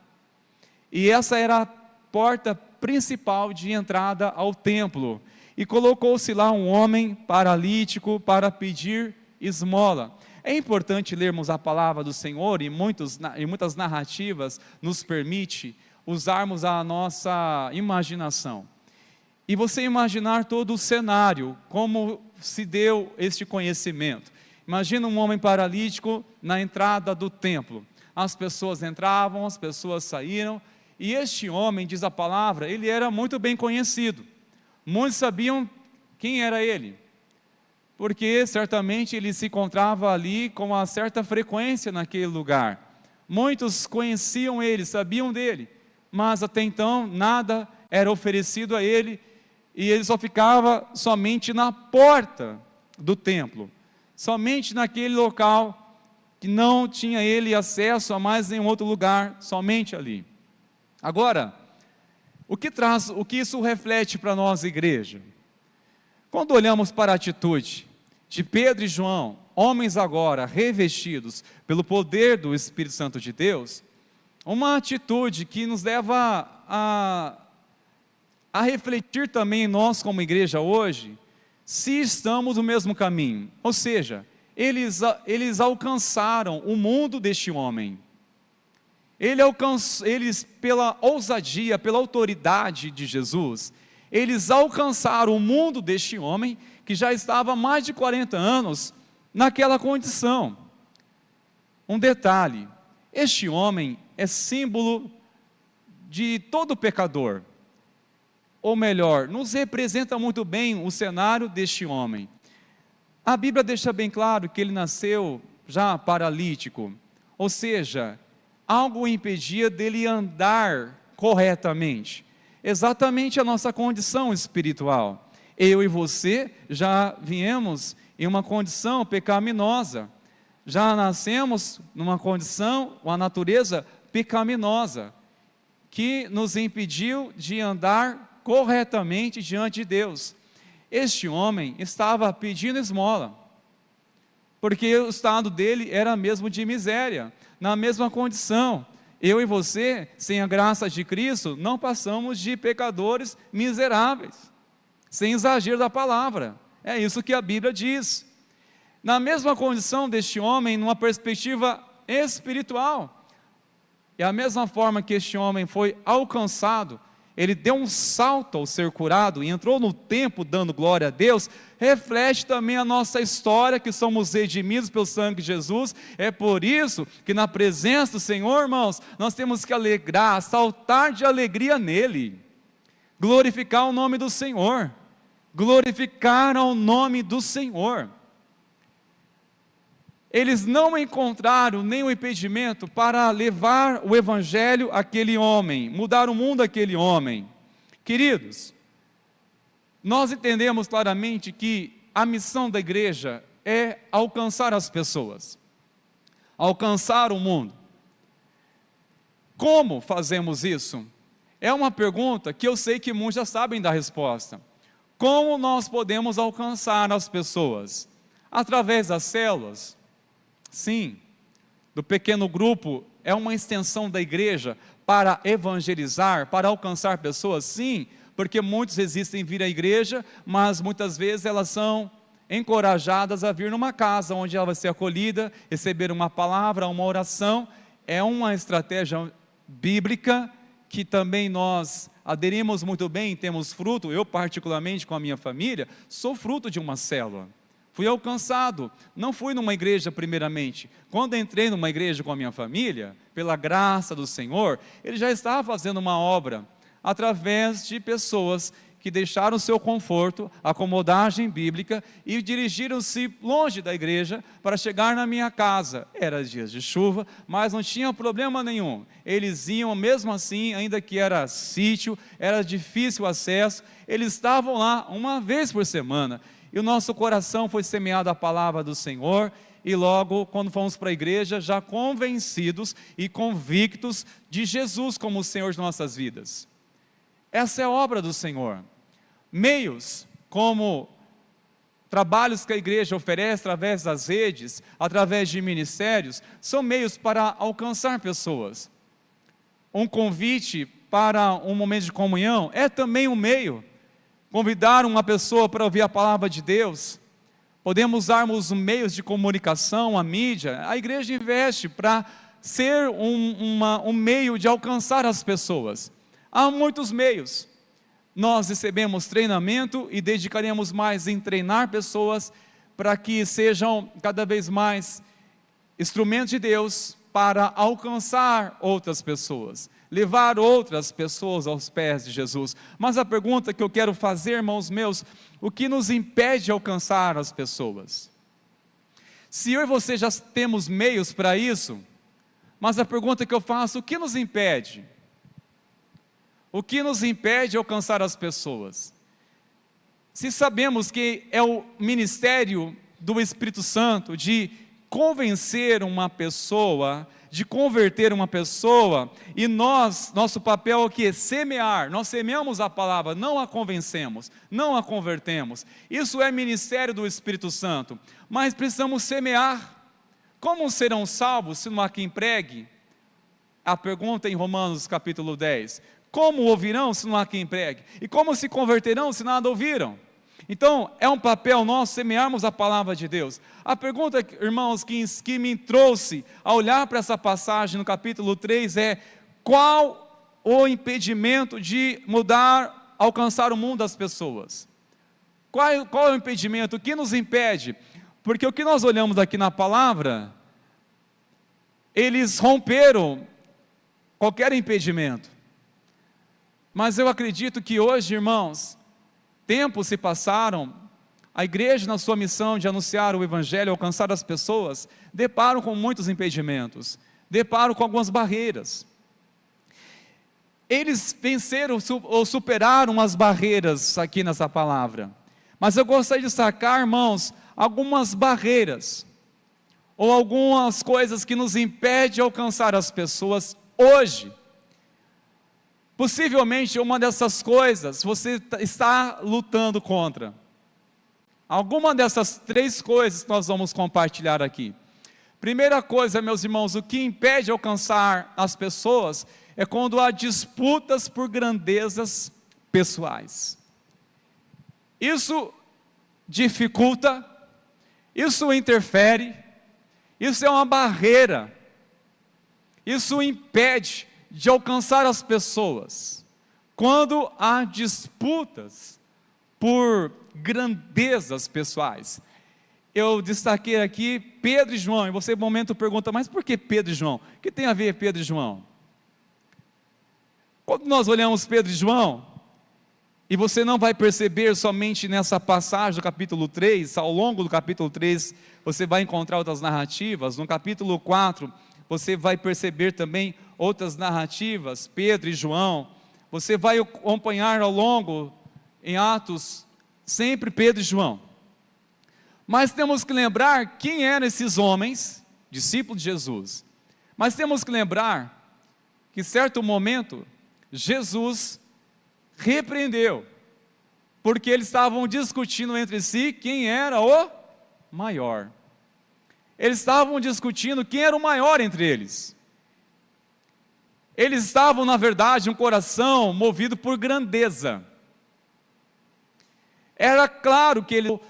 e essa era a porta principal de entrada ao templo, e colocou-se lá um homem paralítico para pedir esmola. É importante lermos a palavra do Senhor, e muitas narrativas nos permite usarmos a nossa imaginação, e você imaginar todo o cenário, como se deu este conhecimento. Imagina um homem paralítico na entrada do templo, as pessoas entravam, as pessoas saíram, e este homem, diz a palavra, ele era muito bem conhecido, muitos sabiam quem era ele, porque certamente ele se encontrava ali com uma certa frequência naquele lugar, muitos conheciam ele, sabiam dele, mas até então nada era oferecido a ele, e ele só ficava somente na porta do templo, somente naquele local, que não tinha ele acesso a mais nenhum outro lugar, somente ali. Agora, o que isso reflete para nós, igreja? Quando olhamos para a atitude de Pedro e João, homens agora revestidos pelo poder do Espírito Santo de Deus, uma atitude que nos leva a refletir também nós como igreja hoje, se estamos no mesmo caminho. Ou seja, eles alcançaram o mundo deste homem. Eles, pela ousadia, pela autoridade de Jesus, eles alcançaram o mundo deste homem que já estava há mais de 40 anos naquela condição. Um detalhe, este homem é símbolo de todo pecador, ou melhor, nos representa muito bem o cenário deste homem. A Bíblia deixa bem claro que ele nasceu já paralítico, ou seja, algo o impedia dele andar corretamente, exatamente a nossa condição espiritual. Eu e você já viemos em uma condição pecaminosa, já nascemos numa condição, uma natureza pecaminosa, que nos impediu de andar corretamente diante de Deus. Este homem estava pedindo esmola, porque o estado dele era mesmo de miséria, na mesma condição. Eu e você, sem a graça de Cristo, não passamos de pecadores miseráveis, sem exagero da palavra. É isso que a Bíblia diz. Na mesma condição deste homem, numa perspectiva espiritual, e a mesma forma que este homem foi alcançado, ele deu um salto ao ser curado e entrou no templo dando glória a Deus, reflete também a nossa história, que somos redimidos pelo sangue de Jesus. É por isso que na presença do Senhor, irmãos, nós temos que alegrar, saltar de alegria nele, glorificar o nome do Senhor, glorificar ao nome do Senhor. Eles não encontraram nenhum impedimento para levar o evangelho àquele homem, mudar o mundo àquele homem. Queridos, nós entendemos claramente que a missão da igreja é alcançar as pessoas, alcançar o mundo. Como fazemos isso? É uma pergunta que eu sei que muitos já sabem da resposta. Como nós podemos alcançar as pessoas? Através das células? Sim, do pequeno grupo é uma extensão da igreja para evangelizar, para alcançar pessoas? Sim, porque muitos resistem em vir à igreja, mas muitas vezes elas são encorajadas a vir numa casa onde ela vai ser acolhida, receber uma palavra, uma oração. É uma estratégia bíblica que também nós aderimos muito bem, temos fruto. Eu particularmente com a minha família, sou fruto de uma célula. Fui alcançado, não fui numa igreja primeiramente. Quando entrei numa igreja com a minha família, pela graça do Senhor, ele já estava fazendo uma obra, através de pessoas que deixaram o seu conforto, acomodagem bíblica, e dirigiram-se longe da igreja para chegar na minha casa. Era dias de chuva, mas não tinha problema nenhum. Eles iam mesmo assim, ainda que era sítio, era difícil o acesso, eles estavam lá uma vez por semana. E o nosso coração foi semeado a palavra do Senhor, e logo, quando fomos para a igreja, já convencidos e convictos de Jesus como o Senhor de nossas vidas. Essa é a obra do Senhor. Meios como trabalhos que a igreja oferece através das redes, através de ministérios, são meios para alcançar pessoas. Um convite para um momento de comunhão é também um meio. Convidar uma pessoa para ouvir a palavra de Deus. Podemos usarmos os meios de comunicação, a mídia. A igreja investe para ser um meio de alcançar as pessoas. Há muitos meios. Nós recebemos treinamento e dedicaremos mais em treinar pessoas para que sejam cada vez mais instrumentos de Deus para alcançar outras pessoas, levar outras pessoas aos pés de Jesus. Mas a pergunta que eu quero fazer, irmãos meus, o que nos impede de alcançar as pessoas? Se eu e você já temos meios para isso, mas a pergunta que eu faço, o que nos impede? O que nos impede de alcançar as pessoas? Se sabemos que é o ministério do Espírito Santo de convencer uma pessoa de converter uma pessoa, e nosso papel é o quê? Semear. Nós semeamos a palavra, não a convencemos, não a convertemos. Isso é ministério do Espírito Santo, mas precisamos semear. Como serão salvos se não há quem pregue? A pergunta em Romanos capítulo 10. Como ouvirão se não há quem pregue? E como se converterão se nada ouviram? Então, é um papel nosso semearmos a palavra de Deus. A pergunta, irmãos, que me trouxe a olhar para essa passagem no capítulo 3 é: qual o impedimento de mudar, alcançar o mundo das pessoas? Qual é o impedimento? O que nos impede? Porque o que nós olhamos aqui na palavra, eles romperam qualquer impedimento. Mas eu acredito que hoje, irmãos, tempos se passaram, a igreja na sua missão de anunciar o evangelho, alcançar as pessoas, deparam com muitos impedimentos, deparam com algumas barreiras. Eles venceram ou superaram as barreiras aqui nessa palavra. Mas eu gostaria de destacar, irmãos, algumas barreiras, ou algumas coisas que nos impedem de alcançar as pessoas hoje. Possivelmente uma dessas coisas você está lutando contra. Alguma dessas 3 coisas que nós vamos compartilhar aqui. Primeira coisa, meus irmãos, o que impede de alcançar as pessoas é quando há disputas por grandezas pessoais. Isso dificulta, isso interfere, isso é uma barreira, isso impede de alcançar as pessoas, quando há disputas por grandezas pessoais. Eu destaquei aqui Pedro e João, e você, no momento, pergunta: mas por que Pedro e João? O que tem a ver Pedro e João? Quando nós olhamos Pedro e João, e você não vai perceber somente nessa passagem do capítulo 3, ao longo do capítulo 3, você vai encontrar outras narrativas. No capítulo 4, você vai perceber também outras narrativas, Pedro e João. Você vai acompanhar ao longo, em Atos, sempre Pedro e João. Mas temos que lembrar quem eram esses homens, discípulos de Jesus. Mas temos que lembrar que, em certo momento, Jesus repreendeu, porque eles estavam discutindo entre si quem era o maior. Eles estavam discutindo quem era o maior entre eles. Eles estavam, na verdade, um coração movido por grandeza. Era claro que ele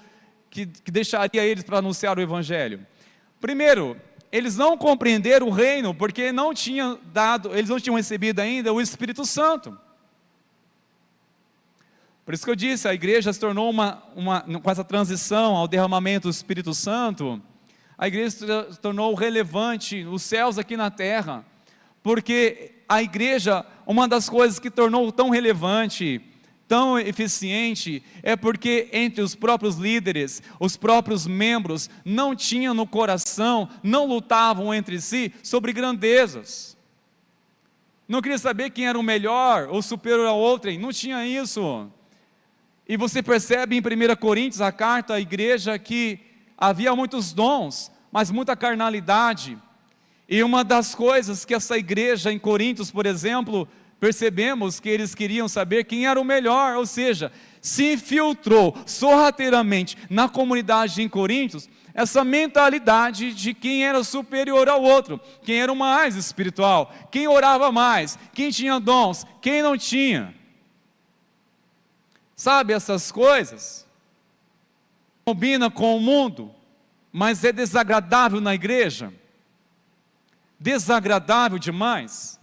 deixaria eles para anunciar o evangelho. Primeiro, eles não compreenderam o reino, porque eles não tinham recebido ainda o Espírito Santo. Por isso que eu disse, a igreja se tornou com essa transição ao derramamento do Espírito Santo, a igreja se tornou relevante, os céus aqui na terra, porque a igreja, uma das coisas que tornou tão relevante, tão eficiente, é porque entre os próprios líderes, os próprios membros, não tinham no coração, não lutavam entre si sobre grandezas. Não queria saber quem era o melhor ou superior ao outrem, não tinha isso. E você percebe em 1 Coríntios, a carta à igreja, que havia muitos dons, mas muita carnalidade. E uma das coisas que essa igreja em Coríntios, por exemplo, percebemos que eles queriam saber quem era o melhor, ou seja, se infiltrou sorrateiramente na comunidade em Coríntios, essa mentalidade de quem era superior ao outro, quem era o mais espiritual, quem orava mais, quem tinha dons, quem não tinha. Sabe, essas coisas combinam com o mundo, mas é desagradável na igreja, desagradável demais.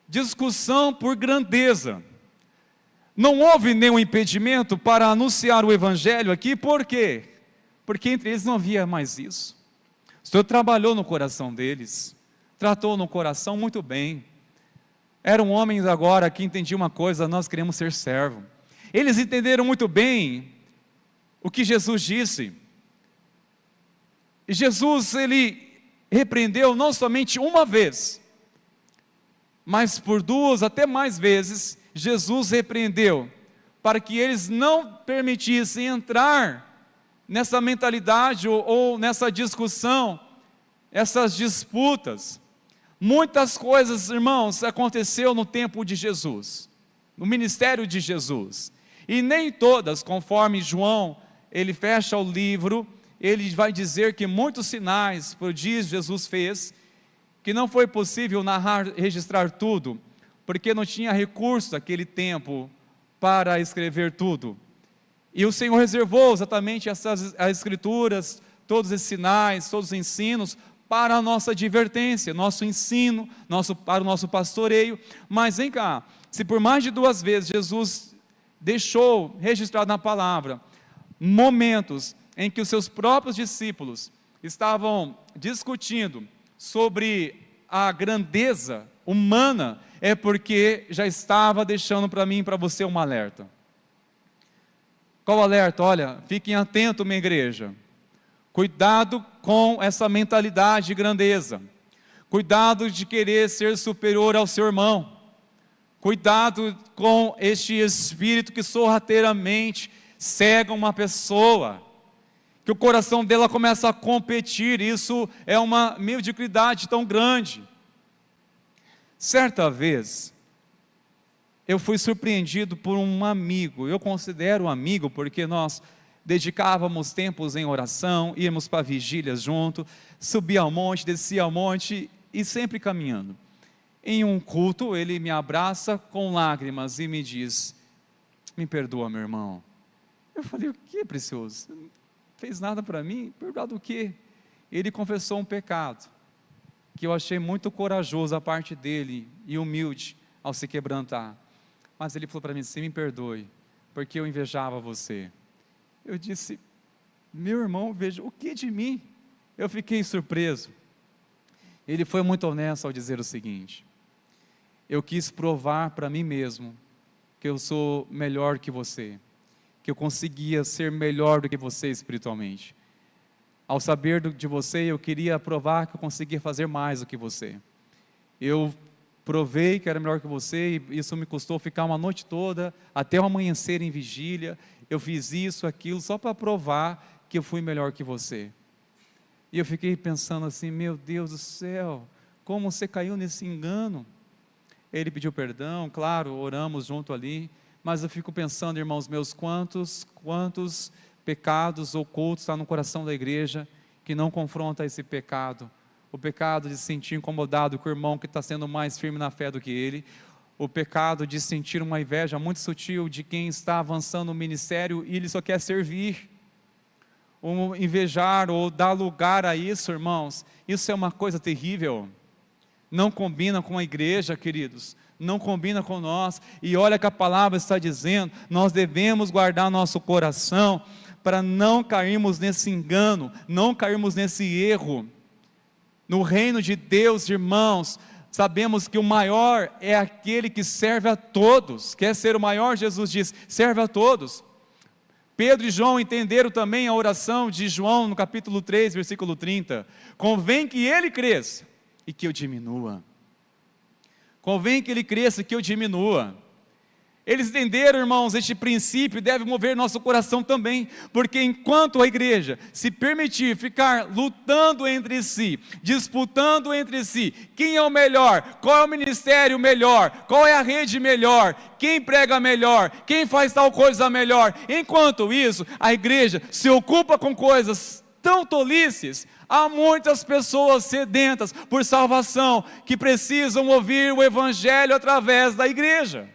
Discussão por grandeza. Não houve nenhum impedimento para anunciar o evangelho aqui, por quê? Porque entre eles não havia mais isso. O Senhor trabalhou no coração deles, tratou no coração muito bem. Eram homens agora que entendiam uma coisa: nós queremos ser servo. Eles entenderam muito bem o que Jesus disse. E Jesus, ele repreendeu não somente uma vez, mas por 2, até mais vezes, Jesus repreendeu, para que eles não permitissem entrar nessa mentalidade ou nessa discussão essas disputas. Muitas coisas, irmãos, aconteceu no tempo de Jesus, no ministério de Jesus, e nem todas, conforme João, ele fecha o livro, ele vai dizer que muitos sinais, prodígios Jesus fez, que não foi possível narrar, registrar tudo, porque não tinha recurso naquele tempo para escrever tudo. E o Senhor reservou exatamente essas as escrituras, todos esses sinais, todos os ensinos, para a nossa advertência, nosso ensino, para o nosso pastoreio. Mas vem cá, se por mais de 2 vezes Jesus deixou registrado na palavra momentos em que os seus próprios discípulos estavam discutindo sobre a grandeza humana, é porque já estava deixando para mim e para você um alerta. Qual alerta? Olha, fiquem atentos, minha igreja. Cuidado com essa mentalidade de grandeza. Cuidado de querer ser superior ao seu irmão. Cuidado com este espírito que sorrateiramente cega uma pessoa, que o coração dela começa a competir. Isso é uma mediocridade tão grande. Certa vez, eu fui surpreendido por um amigo. Eu considero um amigo porque nós dedicávamos tempos em oração, íamos para vigílias junto, subia ao monte, descia ao monte e sempre caminhando. Em um culto, ele me abraça com lágrimas e me diz: me perdoa, meu irmão. Eu falei: o que, precioso? Você não fez nada para mim? Perdoar do quê? Ele confessou um pecado, que eu achei muito corajoso a parte dele e humilde ao se quebrantar. Mas ele falou para mim: você me perdoe, porque eu invejava você. Eu disse: meu irmão, veja, o que de mim? Eu fiquei surpreso. Ele foi muito honesto ao dizer o seguinte: eu quis provar para mim mesmo que eu sou melhor que você, que eu conseguia ser melhor do que você espiritualmente. Ao saber de você, eu queria provar que eu conseguia fazer mais do que você. Eu provei que era melhor que você, e isso me custou ficar uma noite toda, até o amanhecer em vigília. Eu fiz isso, aquilo, só para provar que eu fui melhor que você. E eu fiquei pensando assim: meu Deus do céu, como você caiu nesse engano? Ele pediu perdão, claro, oramos junto ali, mas eu fico pensando, irmãos meus, quantos pecados ocultos estão no coração da igreja, que não confronta esse pecado. O pecado de se sentir incomodado com o irmão que está sendo mais firme na fé do que ele, o pecado de sentir uma inveja muito sutil de quem está avançando no ministério e ele só quer servir. Invejar ou dar lugar a isso, irmãos, isso é uma coisa terrível. Não combina com a igreja, queridos, não combina com nós. E olha que a palavra está dizendo, nós devemos guardar nosso coração para não cairmos nesse engano, não cairmos nesse erro. No reino de Deus, irmãos, sabemos que o maior é aquele que serve a todos. Quer ser o maior? Jesus diz: serve a todos. Pedro e João entenderam também a oração de João no capítulo 3, versículo 30. Convém que ele cresça e que eu diminua. Convém que ele cresça e que eu diminua. Eles entenderam, irmãos, este princípio deve mover nosso coração também, porque enquanto a igreja se permitir ficar lutando entre si, disputando entre si, quem é o melhor, qual é o ministério melhor, qual é a rede melhor, quem prega melhor, quem faz tal coisa melhor, enquanto isso, a igreja se ocupa com coisas tão tolices, há muitas pessoas sedentas por salvação, que precisam ouvir o evangelho através da igreja.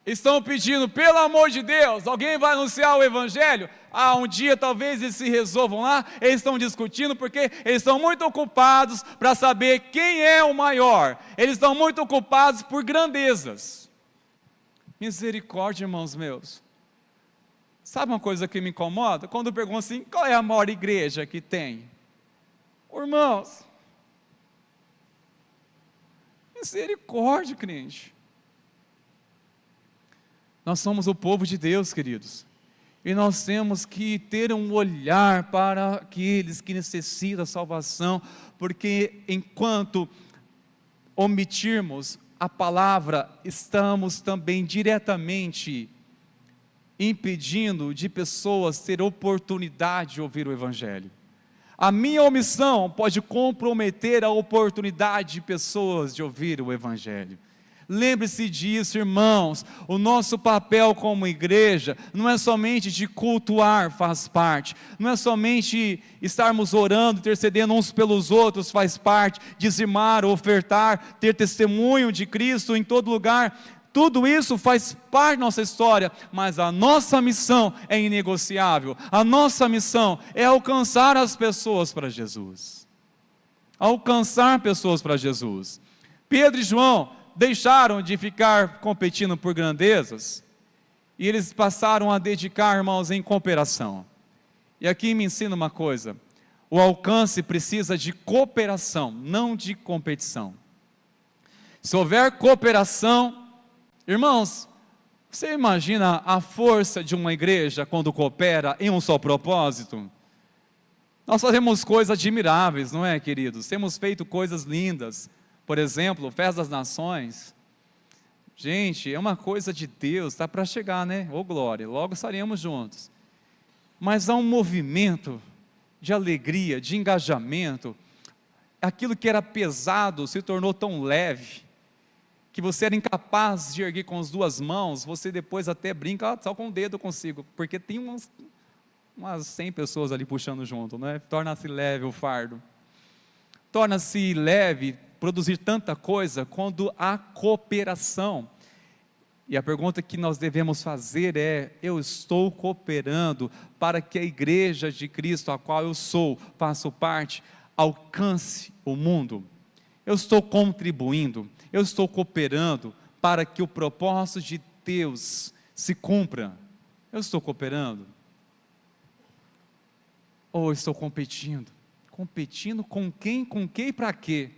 Estão pedindo, pelo amor de Deus, alguém vai anunciar o evangelho? Um dia talvez eles se resolvam lá. Eles estão discutindo porque eles estão muito ocupados para saber quem é o maior. Eles estão muito ocupados por grandezas. Misericórdia, irmãos meus. Sabe uma coisa que me incomoda? Quando perguntam assim, qual é a maior igreja que tem? Irmãos, misericórdia, crente. Nós somos o povo de Deus, queridos, e nós temos que ter um olhar para aqueles que necessitam da salvação, porque enquanto omitirmos a palavra, estamos também diretamente impedindo de pessoas ter oportunidade de ouvir o Evangelho. A minha omissão pode comprometer a oportunidade de pessoas de ouvir o Evangelho. Lembre-se disso, irmãos. O nosso papel como igreja não é somente de cultuar, faz parte. Não é somente estarmos orando, intercedendo uns pelos outros, faz parte. Dizimar, ofertar, ter testemunho de Cristo em todo lugar. Tudo isso faz parte da nossa história, mas a nossa missão é inegociável. A nossa missão é alcançar as pessoas para Jesus. Alcançar pessoas para Jesus. Pedro e João deixaram de ficar competindo por grandezas e eles passaram a dedicar, irmãos, em cooperação. E aqui me ensina uma coisa: o alcance precisa de cooperação, não de competição. Se houver cooperação, irmãos, você imagina a força de uma igreja quando coopera em um só propósito? Nós fazemos coisas admiráveis, não é, queridos? Temos feito coisas lindas. Por exemplo, Festa das Nações. Gente, é uma coisa de Deus, está para chegar, né? Ô glória, logo estaremos juntos. Mas há um movimento de alegria, de engajamento. Aquilo que era pesado se tornou tão leve, que você era incapaz de erguer com as duas mãos, você depois até brinca, só com o dedo eu consigo, porque tem umas 100 pessoas ali puxando junto, né? Torna-se leve o fardo. Torna-se leve produzir tanta coisa quando há cooperação. E a pergunta que nós devemos fazer é: eu estou cooperando para que a igreja de Cristo, a qual eu faço parte, alcance o mundo? Eu estou contribuindo, eu estou cooperando para que o propósito de Deus se cumpra? Eu estou cooperando? Ou estou competindo? Competindo com quem, com que e para quê?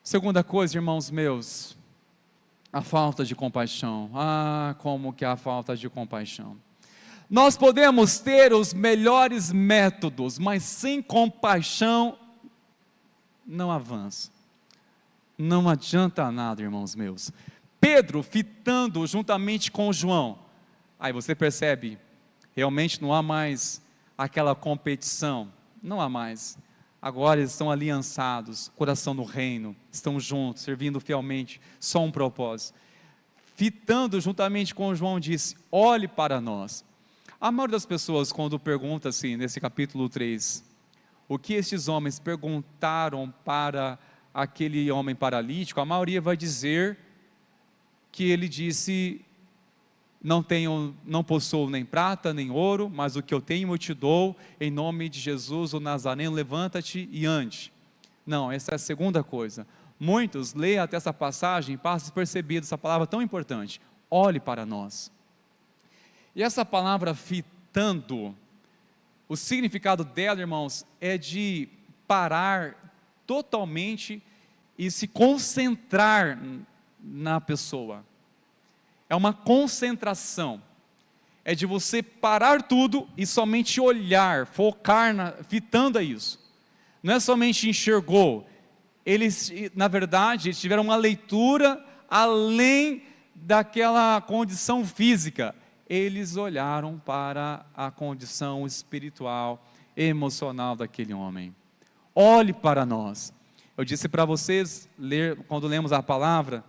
Segunda coisa, irmãos meus, a falta de compaixão. Ah, como que há falta de compaixão. Nós podemos ter os melhores métodos, mas sem compaixão não avança. Não adianta nada, irmãos meus. Pedro fitando juntamente com João. Aí você percebe, realmente não há mais aquela competição. Não há mais. Agora eles estão aliançados, coração no reino, estão juntos, servindo fielmente, só um propósito. Fitando juntamente com João, disse: olhe para nós. A maioria das pessoas, quando pergunta assim, nesse capítulo 3, o que estes homens perguntaram para aquele homem paralítico, a maioria vai dizer que ele disse: não possuo nem prata nem ouro, mas o que eu tenho eu te dou, em nome de Jesus o Nazareno, levanta-te e ande. Não, essa é a segunda coisa. Muitos leem até essa passagem e passam despercebido essa palavra tão importante: olhe para nós. E essa palavra fitando, o significado dela, irmãos, é de parar totalmente e se concentrar na pessoa. É uma concentração, é de você parar tudo e somente olhar, focar, fitando a isso. Não é somente enxergou, eles, na verdade, eles tiveram uma leitura além daquela condição física. Eles olharam para a condição espiritual, emocional daquele homem. Olhe para nós. Eu disse para vocês, quando lemos a palavra,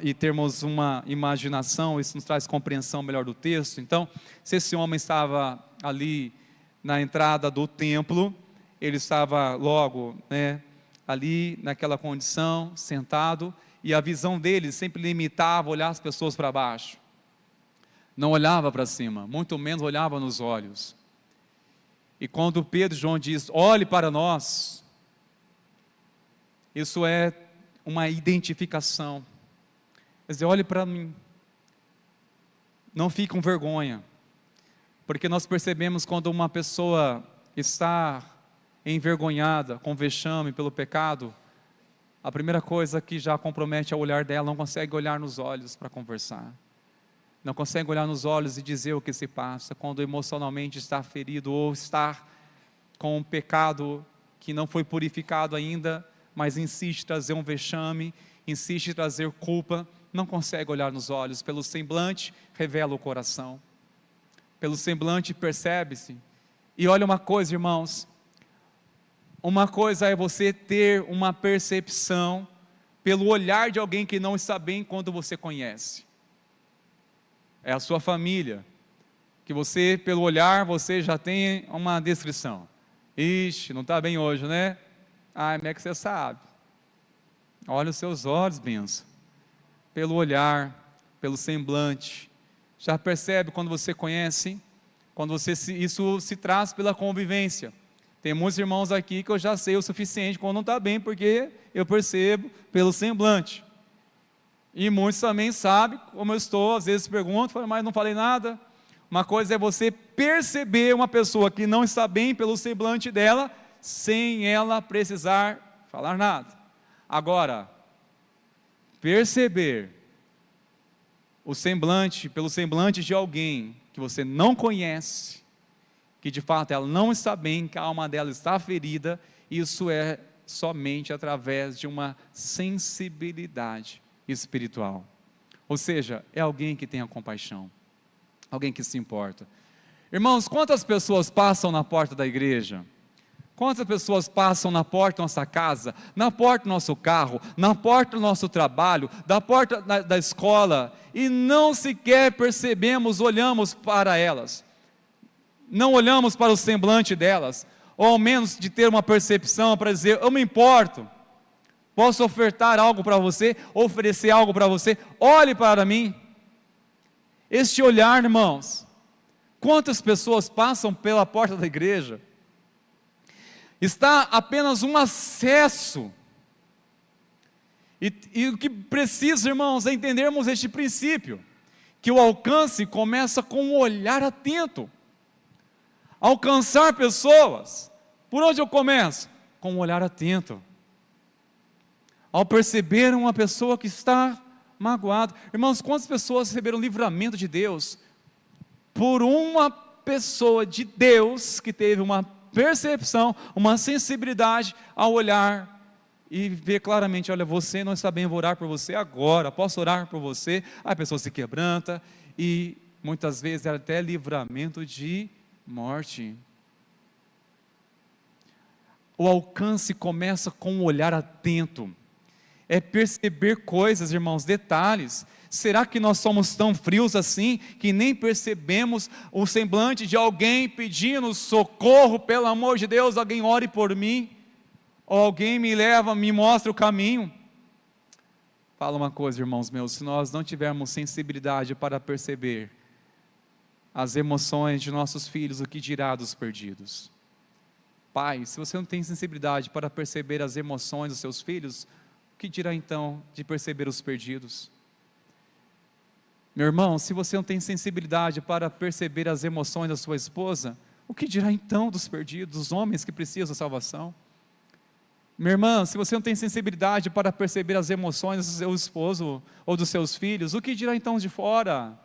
e termos uma imaginação, isso nos traz compreensão melhor do texto. Então, se esse homem estava ali na entrada do templo, ele estava logo, ali naquela condição, sentado, e a visão dele sempre limitava olhar as pessoas para baixo. Não olhava para cima, muito menos olhava nos olhos. E quando Pedro e João diz: olhe para nós, isso é uma identificação. Quer dizer, olhe para mim, não fique com vergonha, porque nós percebemos quando uma pessoa está envergonhada, com vexame pelo pecado, a primeira coisa que já compromete é o olhar dela, não consegue olhar nos olhos para conversar, não consegue olhar nos olhos e dizer o que se passa, quando emocionalmente está ferido ou está com um pecado que não foi purificado ainda, mas insiste em trazer um vexame, insiste em trazer culpa. não consegue olhar nos olhos, pelo semblante revela o coração, pelo semblante percebe-se. E olha uma coisa, irmãos, uma coisa é você ter uma percepção pelo olhar de alguém que não está bem quando você conhece. É a sua família, que você, pelo olhar, você já tem uma descrição. Ixi, não está bem hoje, né? Ah, como é que você sabe? Olha os seus olhos, benção. Pelo olhar, pelo semblante. Já percebe quando você conhece? Quando você isso se traz pela convivência. Tem muitos irmãos aqui que eu já sei o suficiente quando não está bem, porque eu percebo pelo semblante. E muitos também sabem como eu estou, às vezes perguntam, mas não falei nada. Uma coisa é você perceber uma pessoa que não está bem pelo semblante dela, sem ela precisar falar nada. Agora, perceber o semblante, pelo semblante de alguém que você não conhece, que de fato ela não está bem, que a alma dela está ferida, isso é somente através de uma sensibilidade espiritual. Ou seja, é alguém que tenha compaixão, alguém que se importa. Irmãos, quantas pessoas passam na porta da igreja? Quantas pessoas passam na porta da nossa casa, na porta do nosso carro, na porta do nosso trabalho, da porta da escola, e não sequer percebemos, olhamos para elas, não olhamos para o semblante delas, ou ao menos de ter uma percepção para dizer, eu me importo, posso ofertar algo para você, oferecer algo para você, olhe para mim. Este olhar, irmãos, quantas pessoas passam pela porta da igreja, está apenas um acesso, e o que precisa, irmãos, é entendermos este princípio, que o alcance começa com um olhar atento. Alcançar pessoas, por onde eu começo? Com um olhar atento. Ao perceber uma pessoa que está magoada, irmãos, quantas pessoas receberam livramento de Deus? Por uma pessoa de Deus que teve uma percepção, uma sensibilidade ao olhar e ver claramente, olha, você não está bem, eu vou orar por você agora, posso orar por você? A pessoa se quebranta e muitas vezes é até livramento de morte. O alcance começa com um olhar atento, é perceber coisas, irmãos, detalhes. Será que nós somos tão frios assim, que nem percebemos o semblante de alguém pedindo socorro, pelo amor de Deus, alguém ore por mim, ou alguém me leva, me mostra o caminho? Fala uma coisa, irmãos meus, se nós não tivermos sensibilidade para perceber as emoções de nossos filhos, o que dirá dos perdidos? Pai, se você não tem sensibilidade para perceber as emoções dos seus filhos, o que dirá então de perceber os perdidos? Meu irmão, se você não tem sensibilidade para perceber as emoções da sua esposa, o que dirá então dos perdidos, dos homens que precisam da salvação? Minha irmã, se você não tem sensibilidade para perceber as emoções do seu esposo ou dos seus filhos, o que dirá então de fora?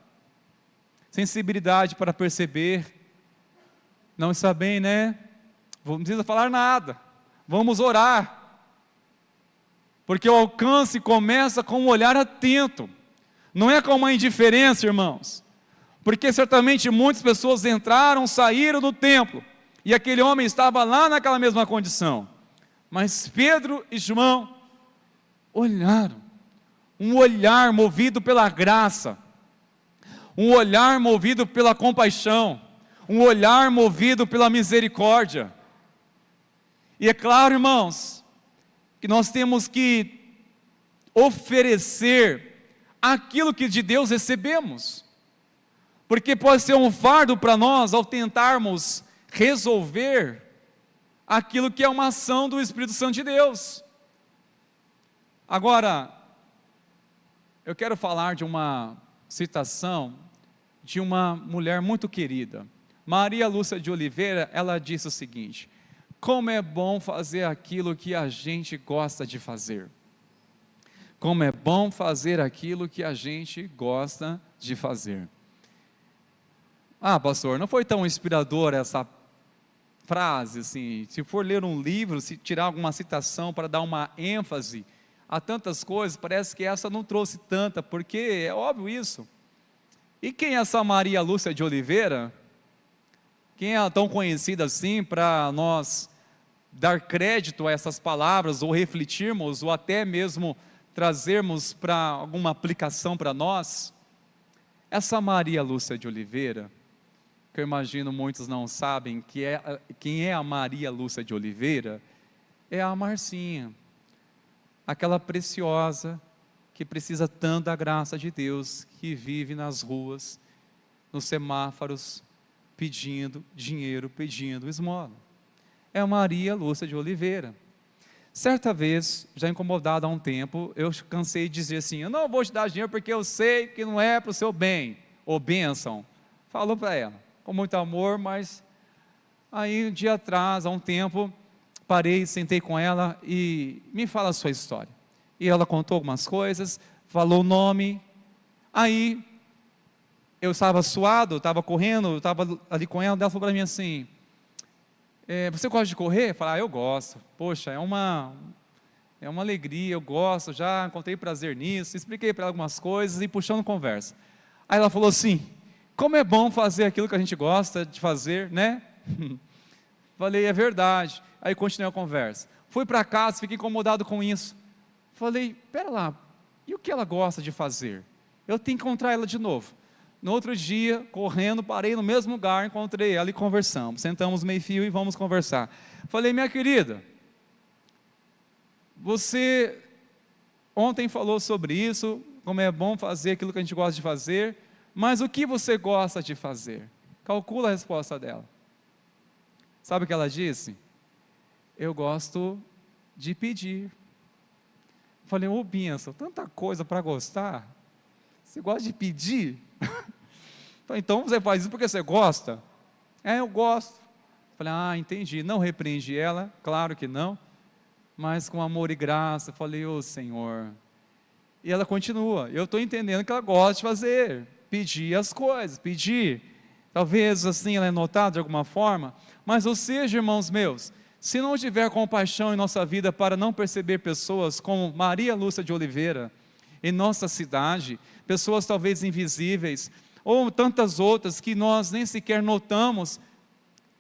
Sensibilidade para perceber, não está bem, né? Não precisa falar nada, vamos orar, porque o alcance começa com um olhar atento, não é com uma indiferença, irmãos, porque certamente muitas pessoas entraram, saíram do templo, e aquele homem estava lá naquela mesma condição, mas Pedro e João olharam, um olhar movido pela graça, um olhar movido pela compaixão, um olhar movido pela misericórdia. E é claro, irmãos, que nós temos que oferecer aquilo que de Deus recebemos, porque pode ser um fardo para nós ao tentarmos resolver aquilo que é uma ação do Espírito Santo de Deus. Agora, eu quero falar de uma citação de uma mulher muito querida, Maria Lúcia de Oliveira. Ela disse o seguinte: como é bom fazer aquilo que a gente gosta de fazer. Como é bom fazer aquilo que a gente gosta de fazer. Ah, pastor, não foi tão inspiradora essa frase, assim? Se for ler um livro, se tirar alguma citação para dar uma ênfase a tantas coisas, parece que essa não trouxe tanta, porque é óbvio isso. E quem é essa Maria Lúcia de Oliveira? Quem é tão conhecida assim para nós dar crédito a essas palavras, ou refletirmos, ou até mesmo trazermos para alguma aplicação para nós? Essa Maria Lúcia de Oliveira, que eu imagino muitos não sabem quem é a Maria Lúcia de Oliveira, é a Marcinha, aquela preciosa que precisa tanto da graça de Deus, que vive nas ruas, nos semáforos, pedindo dinheiro, pedindo esmola. É a Maria Lúcia de Oliveira. Certa vez, já incomodado há um tempo, eu cansei de dizer assim: eu não vou te dar dinheiro porque eu sei que não é para o seu bem, ou bênção. Falou para ela, com muito amor, mas aí um dia atrás, há um tempo, parei, sentei com ela e me fala a sua história. E ela contou algumas coisas, falou o nome. Aí eu estava suado, estava correndo, eu estava ali com ela falou para mim assim: você gosta de correr? Eu falei: eu gosto. Poxa, é uma alegria, eu gosto, já encontrei prazer nisso. Expliquei para ela algumas coisas e puxando conversa. Aí ela falou assim: como é bom fazer aquilo que a gente gosta de fazer, né? Falei: é verdade. Aí continuei a conversa. Fui para casa, fiquei incomodado com isso. Falei: pera lá, e o que ela gosta de fazer? Eu tenho que encontrar ela de novo. No outro dia, correndo, parei no mesmo lugar, encontrei ela e conversamos. Sentamos meio fio e vamos conversar. Falei: minha querida, você ontem falou sobre isso, como é bom fazer aquilo que a gente gosta de fazer, mas o que você gosta de fazer? Calcula a resposta dela. Sabe o que ela disse? Eu gosto de pedir. Falei: ô bênção, tanta coisa para gostar, você gosta de pedir? Então você faz isso porque você gosta? Eu gosto. Falei: entendi. Não repreendi ela, claro que não, mas com amor e graça, falei: ô Senhor. E ela continua: eu estou entendendo que ela gosta de fazer, pedir as coisas, pedir. Talvez assim ela é notada de alguma forma, mas ou seja, irmãos meus, se não tiver compaixão em nossa vida para não perceber pessoas como Maria Lúcia de Oliveira, em nossa cidade, pessoas talvez invisíveis, ou tantas outras que nós nem sequer notamos,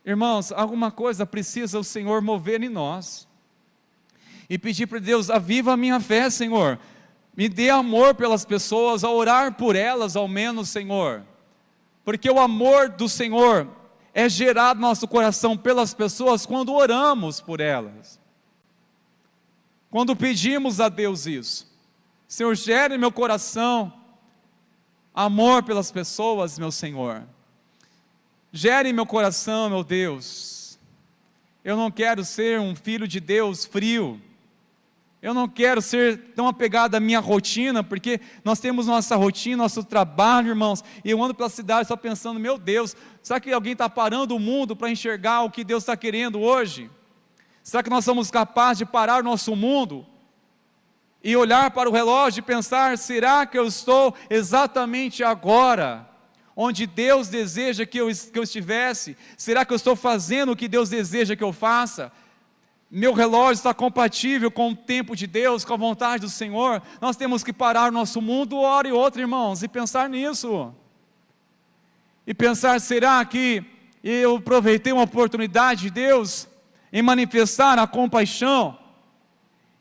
irmãos, alguma coisa precisa o Senhor mover em nós, e pedir para Deus: aviva a minha fé, Senhor, me dê amor pelas pessoas, a orar por elas ao menos, Senhor, porque o amor do Senhor é gerado no nosso coração pelas pessoas quando oramos por elas, quando pedimos a Deus isso. Senhor, gere em meu coração amor pelas pessoas, meu Senhor, gere em meu coração, meu Deus. Eu não quero ser um filho de Deus frio, eu não quero ser tão apegado à minha rotina, porque nós temos nossa rotina, nosso trabalho, irmãos, e eu ando pela cidade só pensando: meu Deus, será que alguém está parando o mundo para enxergar o que Deus está querendo hoje? Será que nós somos capazes de parar o nosso mundo e olhar para o relógio e pensar: será que eu estou exatamente agora onde Deus deseja que eu estivesse? Será que eu estou fazendo o que Deus deseja que eu faça? Meu relógio está compatível com o tempo de Deus, com a vontade do Senhor? Nós temos que parar o nosso mundo, hora e outra, irmãos, e pensar nisso. E pensar: será que eu aproveitei uma oportunidade de Deus em manifestar a compaixão,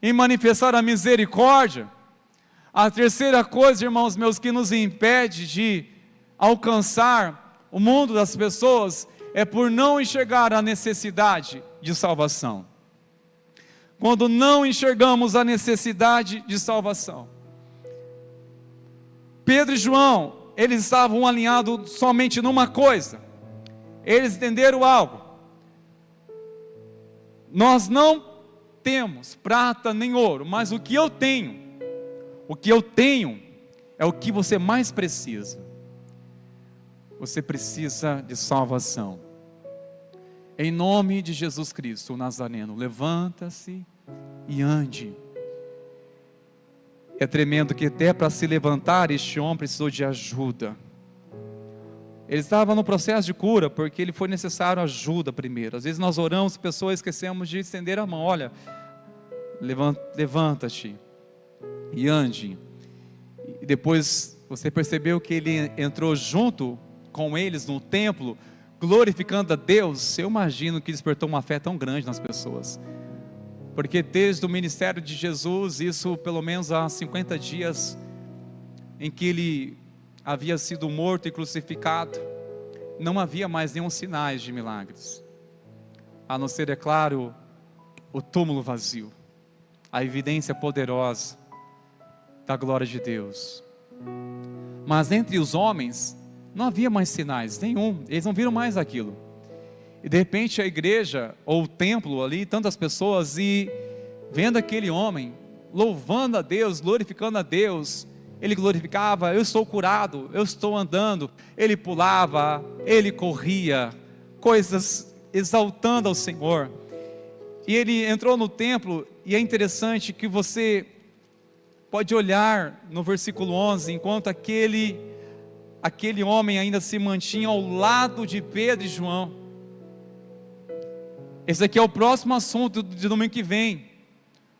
em manifestar a misericórdia? A terceira coisa, irmãos meus, que nos impede de alcançar o mundo das pessoas é por não enxergar a necessidade de salvação. Quando não enxergamos a necessidade de salvação. Pedro e João, eles estavam alinhados somente numa coisa. Eles entenderam algo: nós não temos prata nem ouro, mas o que eu tenho é o que você mais precisa. Você precisa de salvação. Em nome de Jesus Cristo, o Nazareno, levanta-se e ande. É tremendo que até para se levantar, este homem precisou de ajuda. Ele estava no processo de cura, porque ele foi necessário ajuda primeiro. Às vezes nós oramos, pessoas esquecemos de estender a mão. Olha, levanta-te. e ande. E depois você percebeu que ele entrou junto com eles no templo, glorificando a Deus. Eu imagino que despertou uma fé tão grande nas pessoas, porque desde o ministério de Jesus, isso pelo menos há 50 dias, em que ele havia sido morto e crucificado, não havia mais nenhum sinais de milagres, a não ser, é claro, o túmulo vazio, a evidência poderosa da glória de Deus. Mas entre os homens não havia mais sinais nenhum, eles não viram mais aquilo. E de repente a igreja, ou o templo ali, tantas pessoas, e vendo aquele homem, louvando a Deus, glorificando a Deus, ele glorificava: eu estou curado, eu estou andando. Ele pulava, ele corria, coisas exaltando ao Senhor. E ele entrou no templo, e é interessante que você pode olhar no versículo 11, enquanto aquele homem ainda se mantinha ao lado de Pedro e João. Esse aqui é o próximo assunto de domingo que vem.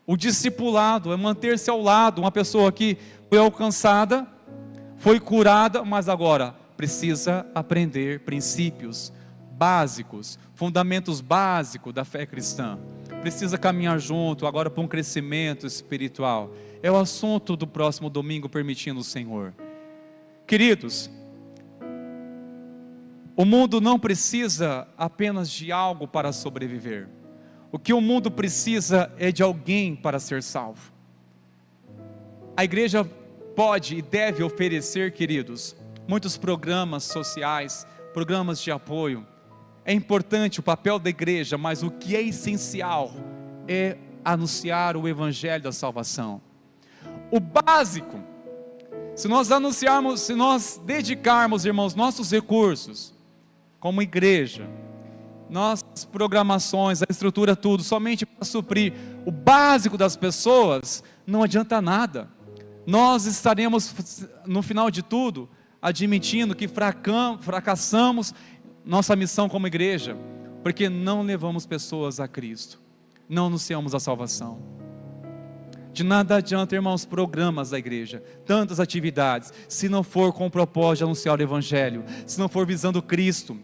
O discipulado é manter-se ao lado, uma pessoa que foi alcançada, foi curada, mas agora precisa aprender princípios básicos, fundamentos básicos da fé cristã. Precisa caminhar junto agora para um crescimento espiritual. É o assunto do próximo domingo, permitindo o Senhor. Queridos, o mundo não precisa apenas de algo para sobreviver. O que o mundo precisa é de alguém para ser salvo. A igreja pode e deve oferecer, queridos, muitos programas sociais, programas de apoio. É importante o papel da igreja, mas o que é essencial é anunciar o evangelho da salvação. O básico, se nós anunciarmos, se nós dedicarmos, irmãos, nossos recursos, como igreja, nossas programações, a estrutura, tudo, somente para suprir o básico das pessoas, não adianta nada. Nós estaremos, no final de tudo, admitindo que fracassamos nossa missão como igreja, porque não levamos pessoas a Cristo, não anunciamos a salvação. De nada adianta, irmãos, programas da igreja, tantas atividades, se não for com o propósito de anunciar o evangelho, se não for visando Cristo.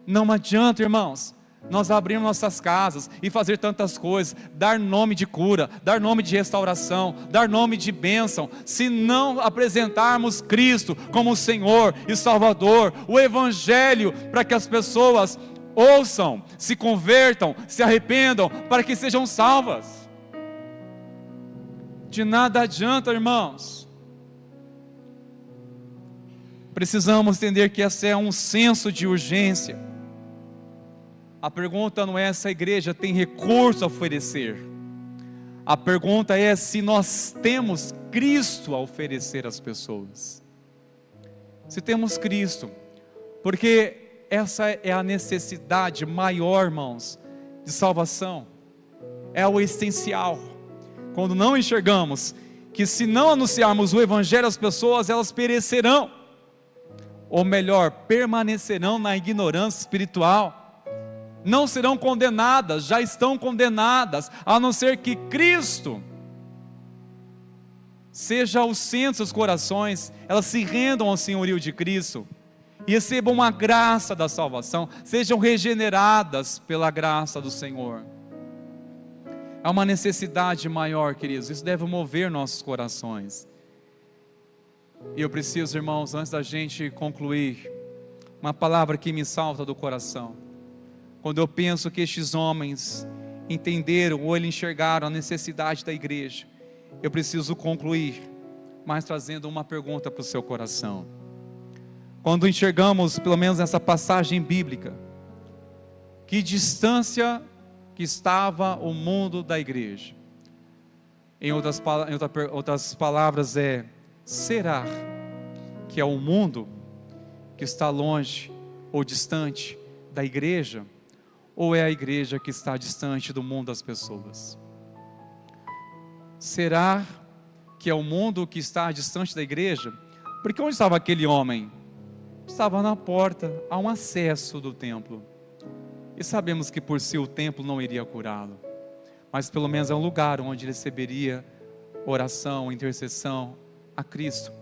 Não adianta, irmãos, nós abrirmos nossas casas e fazer tantas coisas, dar nome de cura, dar nome de restauração, dar nome de bênção, se não apresentarmos Cristo como o Senhor e Salvador, o evangelho, para que as pessoas ouçam, se convertam, se arrependam, para que sejam salvas. De nada adianta, irmãos. Precisamos entender que esse é um senso de urgência. A pergunta não é se a igreja tem recurso a oferecer. A pergunta é se nós temos Cristo a oferecer às pessoas. Se temos Cristo, porque essa é a necessidade maior, irmãos, de salvação. É o essencial. Quando não enxergamos que se não anunciarmos o evangelho às pessoas, elas perecerão, ou melhor, permanecerão na ignorância espiritual. Não serão condenadas, já estão condenadas, a não ser que Cristo seja o centro dos seus corações, elas se rendam ao senhorio de Cristo e recebam uma graça da salvação, sejam regeneradas pela graça do Senhor. Há uma necessidade maior, queridos, isso deve mover nossos corações. E eu preciso, irmãos, antes da gente concluir, uma palavra que me salta do coração. Quando eu penso que estes homens entenderam ou eles enxergaram a necessidade da igreja, eu preciso concluir, mas trazendo uma pergunta para o seu coração. Quando enxergamos, pelo menos nessa passagem bíblica, que distância que estava o mundo da igreja? Em outras palavras será que é o mundo que está longe ou distante da igreja? Ou é a igreja que está distante do mundo das pessoas? Será que é o mundo que está distante da igreja? Porque onde estava aquele homem? Estava na porta, a um acesso do templo. E sabemos que por si o templo não iria curá-lo, mas pelo menos é um lugar onde ele receberia oração, intercessão a Cristo.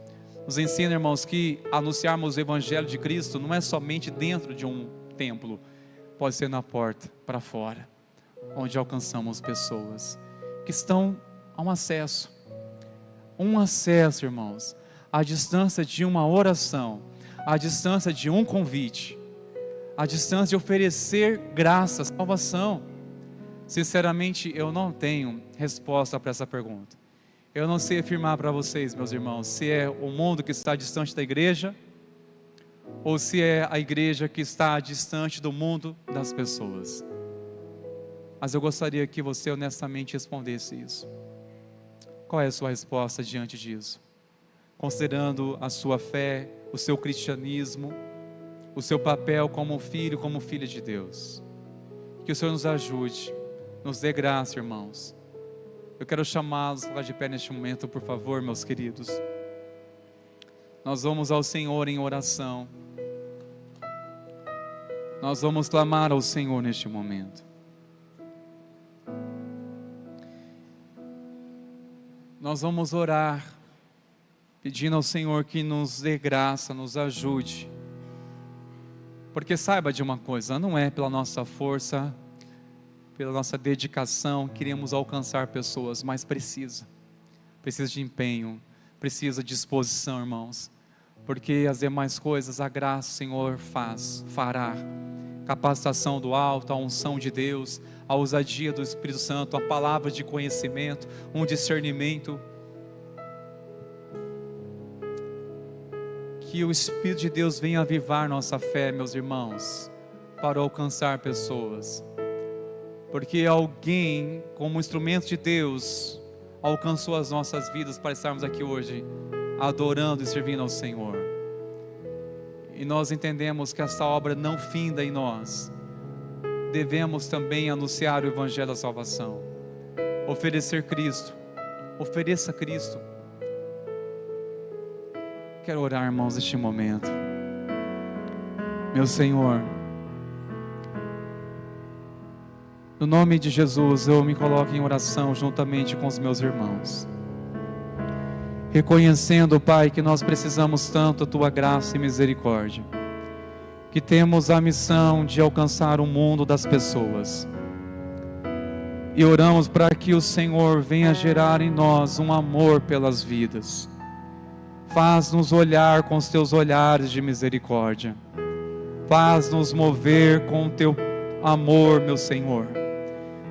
Nos ensina, irmãos, que anunciarmos o Evangelho de Cristo não é somente dentro de um templo, pode ser na porta, para fora, onde alcançamos pessoas que estão a um acesso, irmãos, à distância de uma oração, à distância de um convite, à distância de oferecer graça, salvação. Sinceramente, eu não tenho resposta para essa pergunta. Eu não sei afirmar para vocês, meus irmãos, se é o mundo que está distante da igreja, ou se é a igreja que está distante do mundo das pessoas. Mas eu gostaria que você honestamente respondesse isso. Qual é a sua resposta diante disso? Considerando a sua fé, o seu cristianismo, o seu papel como filho, como filha de Deus. Que o Senhor nos ajude, nos dê graça, irmãos. Eu quero chamá-los lá de pé neste momento, por favor, meus queridos. Nós vamos ao Senhor em oração. Nós vamos clamar ao Senhor neste momento. Nós vamos orar, pedindo ao Senhor que nos dê graça, nos ajude. Porque saiba de uma coisa, não é pela nossa força, pela nossa dedicação, queremos alcançar pessoas, mas precisa de empenho, precisa de disposição, irmãos. Porque as demais coisas, a graça o Senhor fará. Capacitação do alto, a unção de Deus, a ousadia do Espírito Santo, a palavra de conhecimento, um discernimento. Que o Espírito de Deus venha avivar nossa fé, meus irmãos, para alcançar pessoas. Porque alguém, como instrumento de Deus, alcançou as nossas vidas para estarmos aqui hoje, adorando e servindo ao Senhor. E nós entendemos que essa obra não finda em nós. Devemos também anunciar o Evangelho da salvação, oferecer Cristo. Ofereça Cristo. Quero orar, irmãos, neste momento. Meu Senhor, no nome de Jesus, eu me coloco em oração juntamente com os meus irmãos, reconhecendo, Pai, que nós precisamos tanto da Tua graça e misericórdia, que temos a missão de alcançar o mundo das pessoas, e oramos para que o Senhor venha gerar em nós um amor pelas vidas. Faz-nos olhar com os Teus olhares de misericórdia, faz-nos mover com o Teu amor, meu Senhor.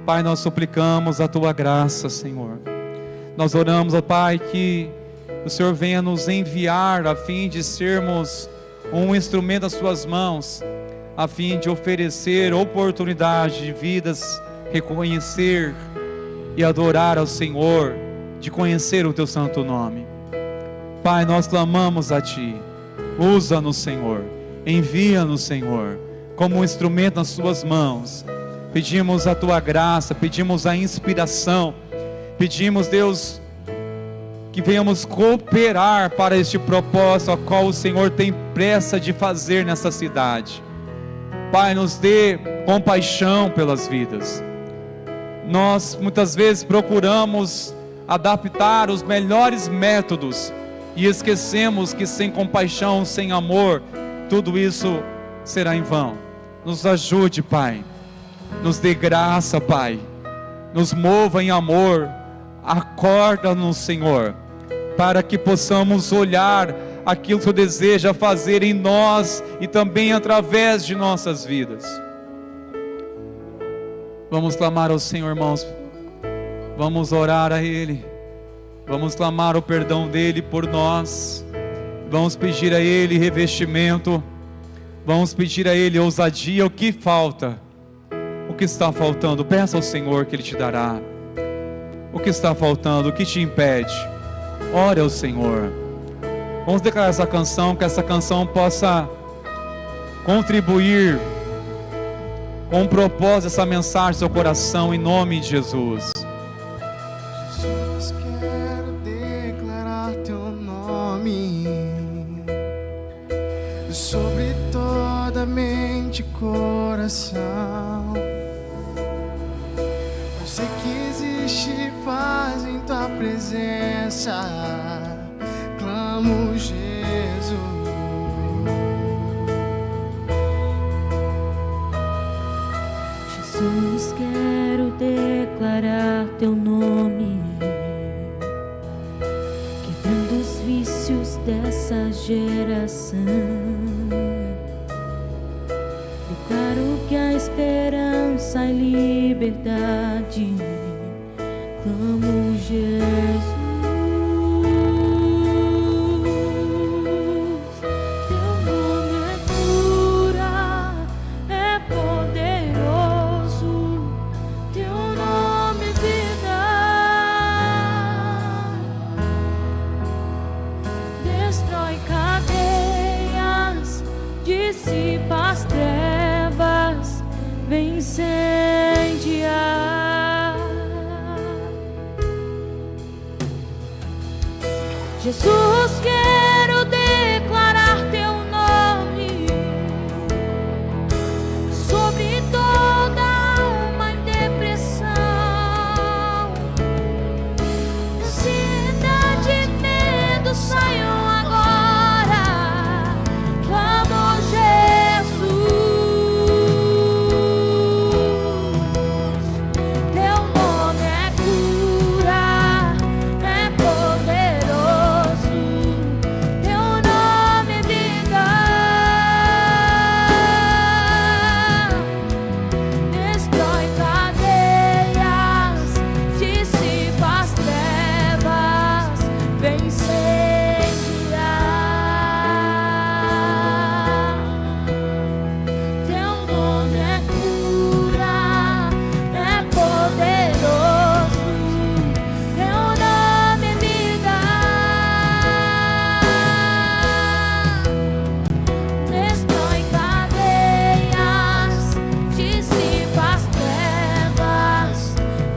Pai, nós suplicamos a Tua graça, Senhor. Nós oramos, ó Pai, que o Senhor venha nos enviar a fim de sermos um instrumento das Suas mãos, a fim de oferecer oportunidade de vidas, reconhecer e adorar ao Senhor, de conhecer o Teu santo nome. Pai, nós clamamos a Ti, usa-nos, Senhor, envia-nos, Senhor, como um instrumento nas Suas mãos. Pedimos a Tua graça, pedimos a inspiração, pedimos, Deus, que venhamos cooperar para este propósito, a qual o Senhor tem pressa de fazer nessa cidade. Pai, nos dê compaixão pelas vidas. Nós muitas vezes procuramos adaptar os melhores métodos e esquecemos que sem compaixão, sem amor, tudo isso será em vão. Nos ajude, Pai. Nos dê graça, Pai. Nos mova em amor. Acorda-nos, Senhor, para que possamos olhar aquilo que o Senhor deseja fazer em nós e também através de nossas vidas. Vamos clamar ao Senhor, irmãos. Vamos orar a Ele. Vamos clamar o perdão dEle por nós. Vamos pedir a Ele revestimento. Vamos pedir a Ele ousadia. O que falta? O que está faltando? Peça ao Senhor que Ele te dará. O que está faltando? O que te impede? Ore ao Senhor. Vamos declarar essa canção, que essa canção possa contribuir com o propósito dessa mensagem no seu coração, em nome de Jesus. Jesus, quero declarar Teu nome sobre toda mente e coração. Eu sei que existe existe paz em tua presença. Clamo Jesus. Jesus, quero declarar teu nome, quebrando os vícios dessa geração. Declaro que a esperança e liberdade. Clamo Jesus. Jesus, quero declarar teu nome sobre toda alma em depressão, ansiedade e medo saiam agora. Clamo Jesus, teu nome é cura, é poderoso. Teu nome é vida, destrói cadeias, dissipa as trevas, vem incendiar. Teu nome é cura, é poderoso. Teu nome é vida, destrói cadeias, dissipa as trevas,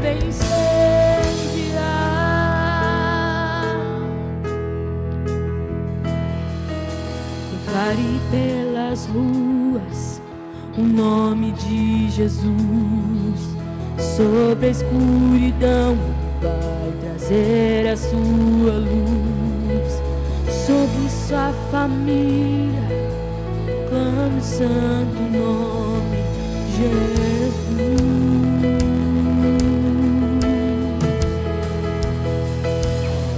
vem incendiar. Declare pelas ruas o nome de Jesus, sobre a escuridão vai trazer a sua luz, sobre sua família clame o santo nome Jesus.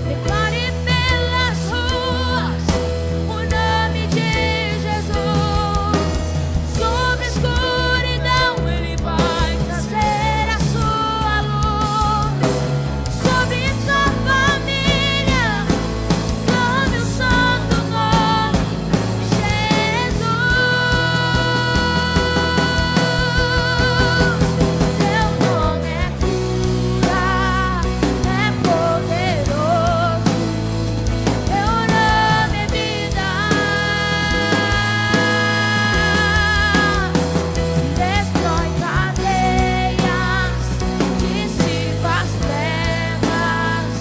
Declare pelas ruas o nome de Jesus, sobre a escuridão ele vai trazer a sua luz, sobre sua família clame o santo nome Jesus. Teu nome é cura, é poderoso. Teu nome é vida, destrói cadeias, dissipa as trevas,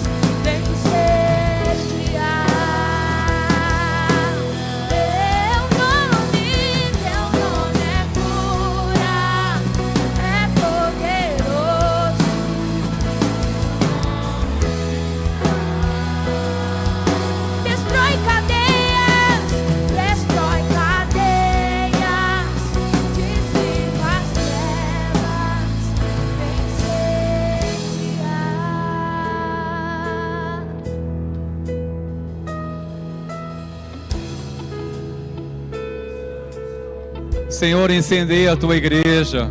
vem incendiar. Teu nome é cura, é poderoso. Destrói cadeias, dissipa as trevas, vem incendiar. Senhor, incendeia a tua igreja.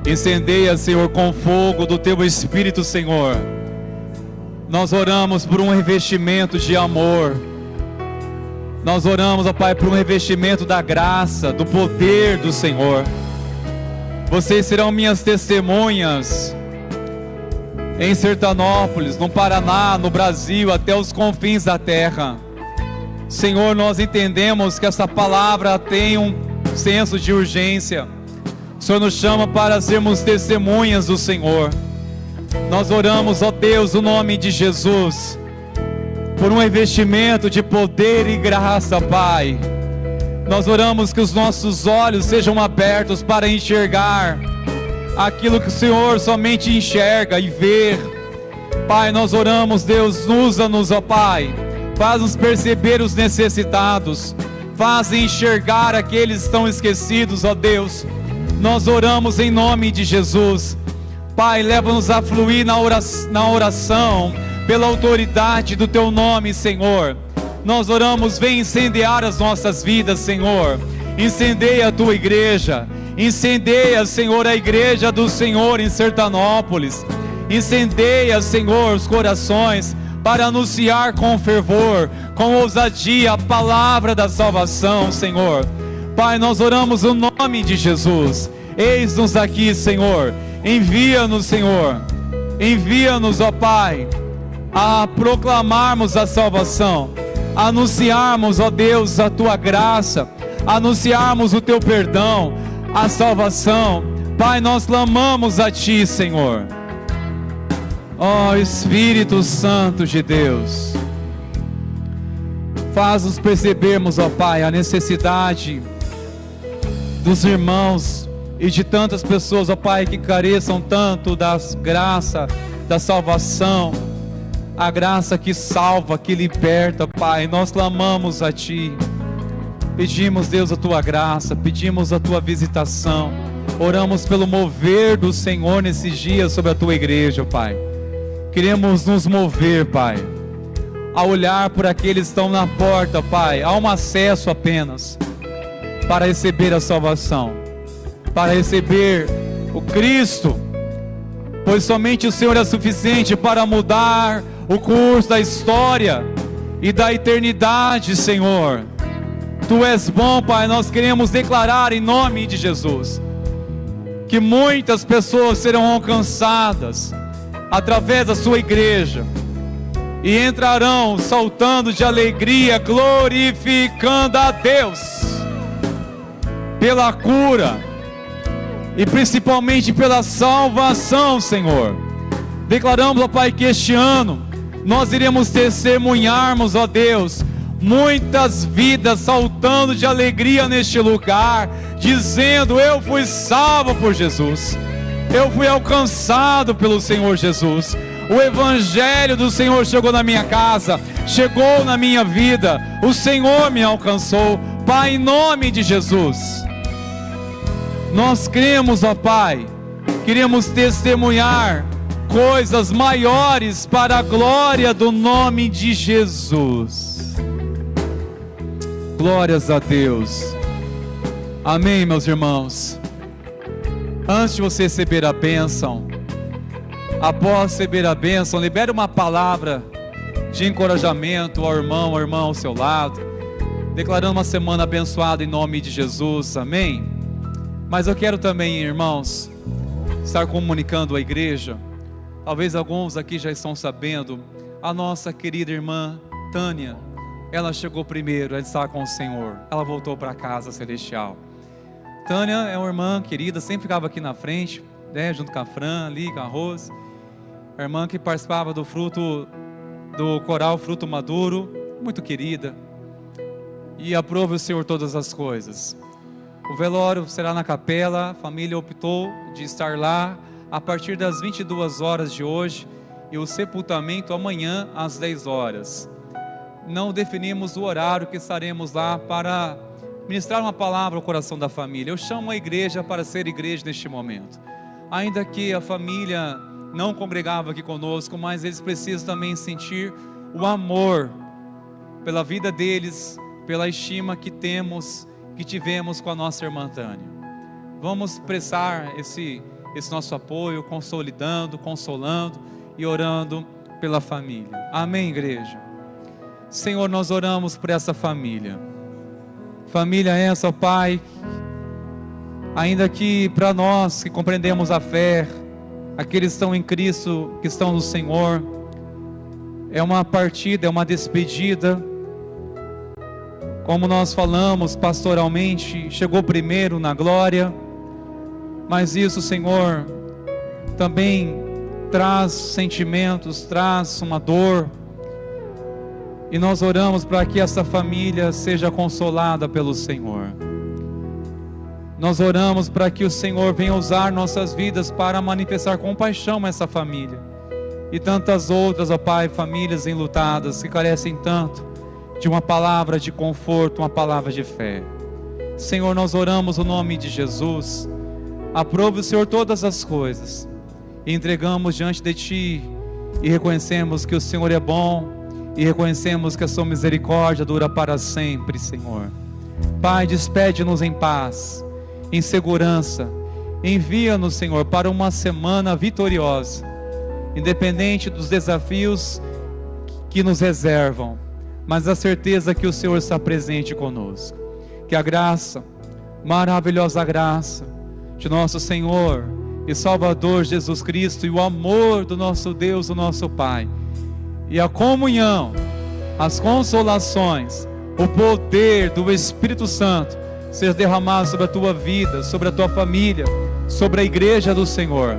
Incendeia, Senhor, com fogo do teu Espírito, Senhor. Nós oramos por um revestimento de amor. Nós oramos, ó Pai, por um revestimento da graça, do poder do Senhor. Vocês serão minhas testemunhas em Sertanópolis, no Paraná, no Brasil, até os confins da terra. Senhor, nós entendemos que essa palavra tem um senso de urgência. O Senhor nos chama para sermos testemunhas do Senhor. Nós oramos, ó Deus, no nome de Jesus, por um investimento de poder e graça, Pai. Nós oramos que os nossos olhos sejam abertos para enxergar aquilo que o Senhor somente enxerga e vê. Pai, nós oramos, Deus, usa-nos, ó Pai, faz-nos perceber os necessitados, faz enxergar aqueles que estão esquecidos, ó Deus. Nós oramos em nome de Jesus. Pai, leva-nos a fluir na oração, pela autoridade do Teu nome, Senhor. Nós oramos, vem incendiar as nossas vidas, Senhor. Incendeia a Tua igreja, incendeia, Senhor, a igreja do Senhor em Sertanópolis. Incendeia, Senhor, os corações para anunciar com fervor, com ousadia a palavra da salvação, Senhor. Pai, nós oramos no nome de Jesus. Eis-nos aqui, Senhor. Envia-nos, Senhor. Envia-nos, ó Pai, a proclamarmos a salvação, a anunciarmos, ó Deus, a Tua graça, a anunciarmos o Teu perdão, a salvação. Pai, nós clamamos a Ti, Senhor. Ó Espírito Santo de Deus, faz-nos percebermos, ó Pai, a necessidade dos irmãos e de tantas pessoas, ó Pai, que careçam tanto das graças, da salvação, a graça que salva, que liberta, Pai. Nós clamamos a Ti, pedimos, Deus, a Tua graça, pedimos a Tua visitação, oramos pelo mover do Senhor nesses dias sobre a Tua igreja, Pai. Queremos nos mover, Pai, a olhar por aqueles que estão na porta, Pai. Há um acesso apenas para receber a salvação, para receber o Cristo, pois somente o Senhor é suficiente para mudar o curso da história e da eternidade, Senhor. Tu és bom, Pai. Nós queremos declarar em nome de Jesus que muitas pessoas serão alcançadas através da Sua igreja e entrarão saltando de alegria, glorificando a Deus pela cura e principalmente pela salvação, Senhor. Declaramos, ó Pai, que este ano nós iremos testemunharmos, ó Deus, muitas vidas saltando de alegria neste lugar, dizendo: eu fui salvo por Jesus, eu fui alcançado pelo Senhor Jesus. O Evangelho do Senhor chegou na minha casa, chegou na minha vida, o Senhor me alcançou. Pai, em nome de Jesus, nós cremos, ó Pai, queremos testemunhar coisas maiores para a glória do nome de Jesus. Glórias a Deus. Amém, meus irmãos. Antes de você receber a bênção, após receber a bênção, libere uma palavra de encorajamento ao irmão, à irmã ao seu lado, declarando uma semana abençoada em nome de Jesus. Amém? Mas eu quero também, irmãos, estar comunicando à igreja. Talvez alguns aqui já estão sabendo, a nossa querida irmã Tânia, ela chegou primeiro, ela está com o Senhor, ela voltou para a casa celestial. Tânia é uma irmã querida, sempre ficava aqui na frente, né, junto com a Fran, ali com a Rose, a irmã que participava do coral Fruto Maduro, muito querida, e aprove o Senhor todas as coisas. O velório será na capela, a família optou de estar lá a partir das 22 horas de hoje, e o sepultamento amanhã às 10 horas. Não definimos o horário que estaremos lá para ministrar uma palavra ao coração da família. Eu chamo a igreja para ser igreja neste momento. Ainda que a família não congregava aqui conosco, mas eles precisam também sentir o amor pela vida deles, pela estima que tivemos com a nossa irmã Tânia. Vamos prestar esse nosso apoio, consolidando, consolando e orando pela família. Amém, igreja? Senhor, nós oramos por essa família. Família essa, ó Pai, ainda que para nós que compreendemos a fé, aqueles que estão em Cristo, que estão no Senhor, é uma partida, é uma despedida. Como nós falamos pastoralmente, chegou primeiro na glória, mas isso, Senhor, também traz sentimentos, traz uma dor, e nós oramos para que essa família seja consolada pelo Senhor. Nós oramos para que o Senhor venha usar nossas vidas para manifestar compaixão a essa família. E tantas outras, ó Pai, famílias enlutadas que carecem tanto de uma palavra de conforto, uma palavra de fé. Senhor, nós oramos no nome de Jesus. Aprove o Senhor todas as coisas. E entregamos diante de Ti e reconhecemos que o Senhor é bom e reconhecemos que a Sua misericórdia dura para sempre, Senhor. Pai, despede-nos em paz, em segurança. Envia-nos, Senhor, para uma semana vitoriosa, independente dos desafios que nos reservam, mas a certeza que o Senhor está presente conosco. Que a graça, maravilhosa graça de nosso Senhor e Salvador Jesus Cristo e o amor do nosso Deus, o nosso Pai, e a comunhão, as consolações, o poder do Espírito Santo seja derramado sobre a tua vida, sobre a tua família, sobre a igreja do Senhor.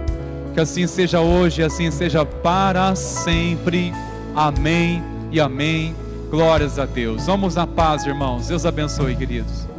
Que assim seja hoje e assim seja para sempre. Amém e amém. Glórias a Deus. Vamos na paz, irmãos. Deus abençoe, queridos.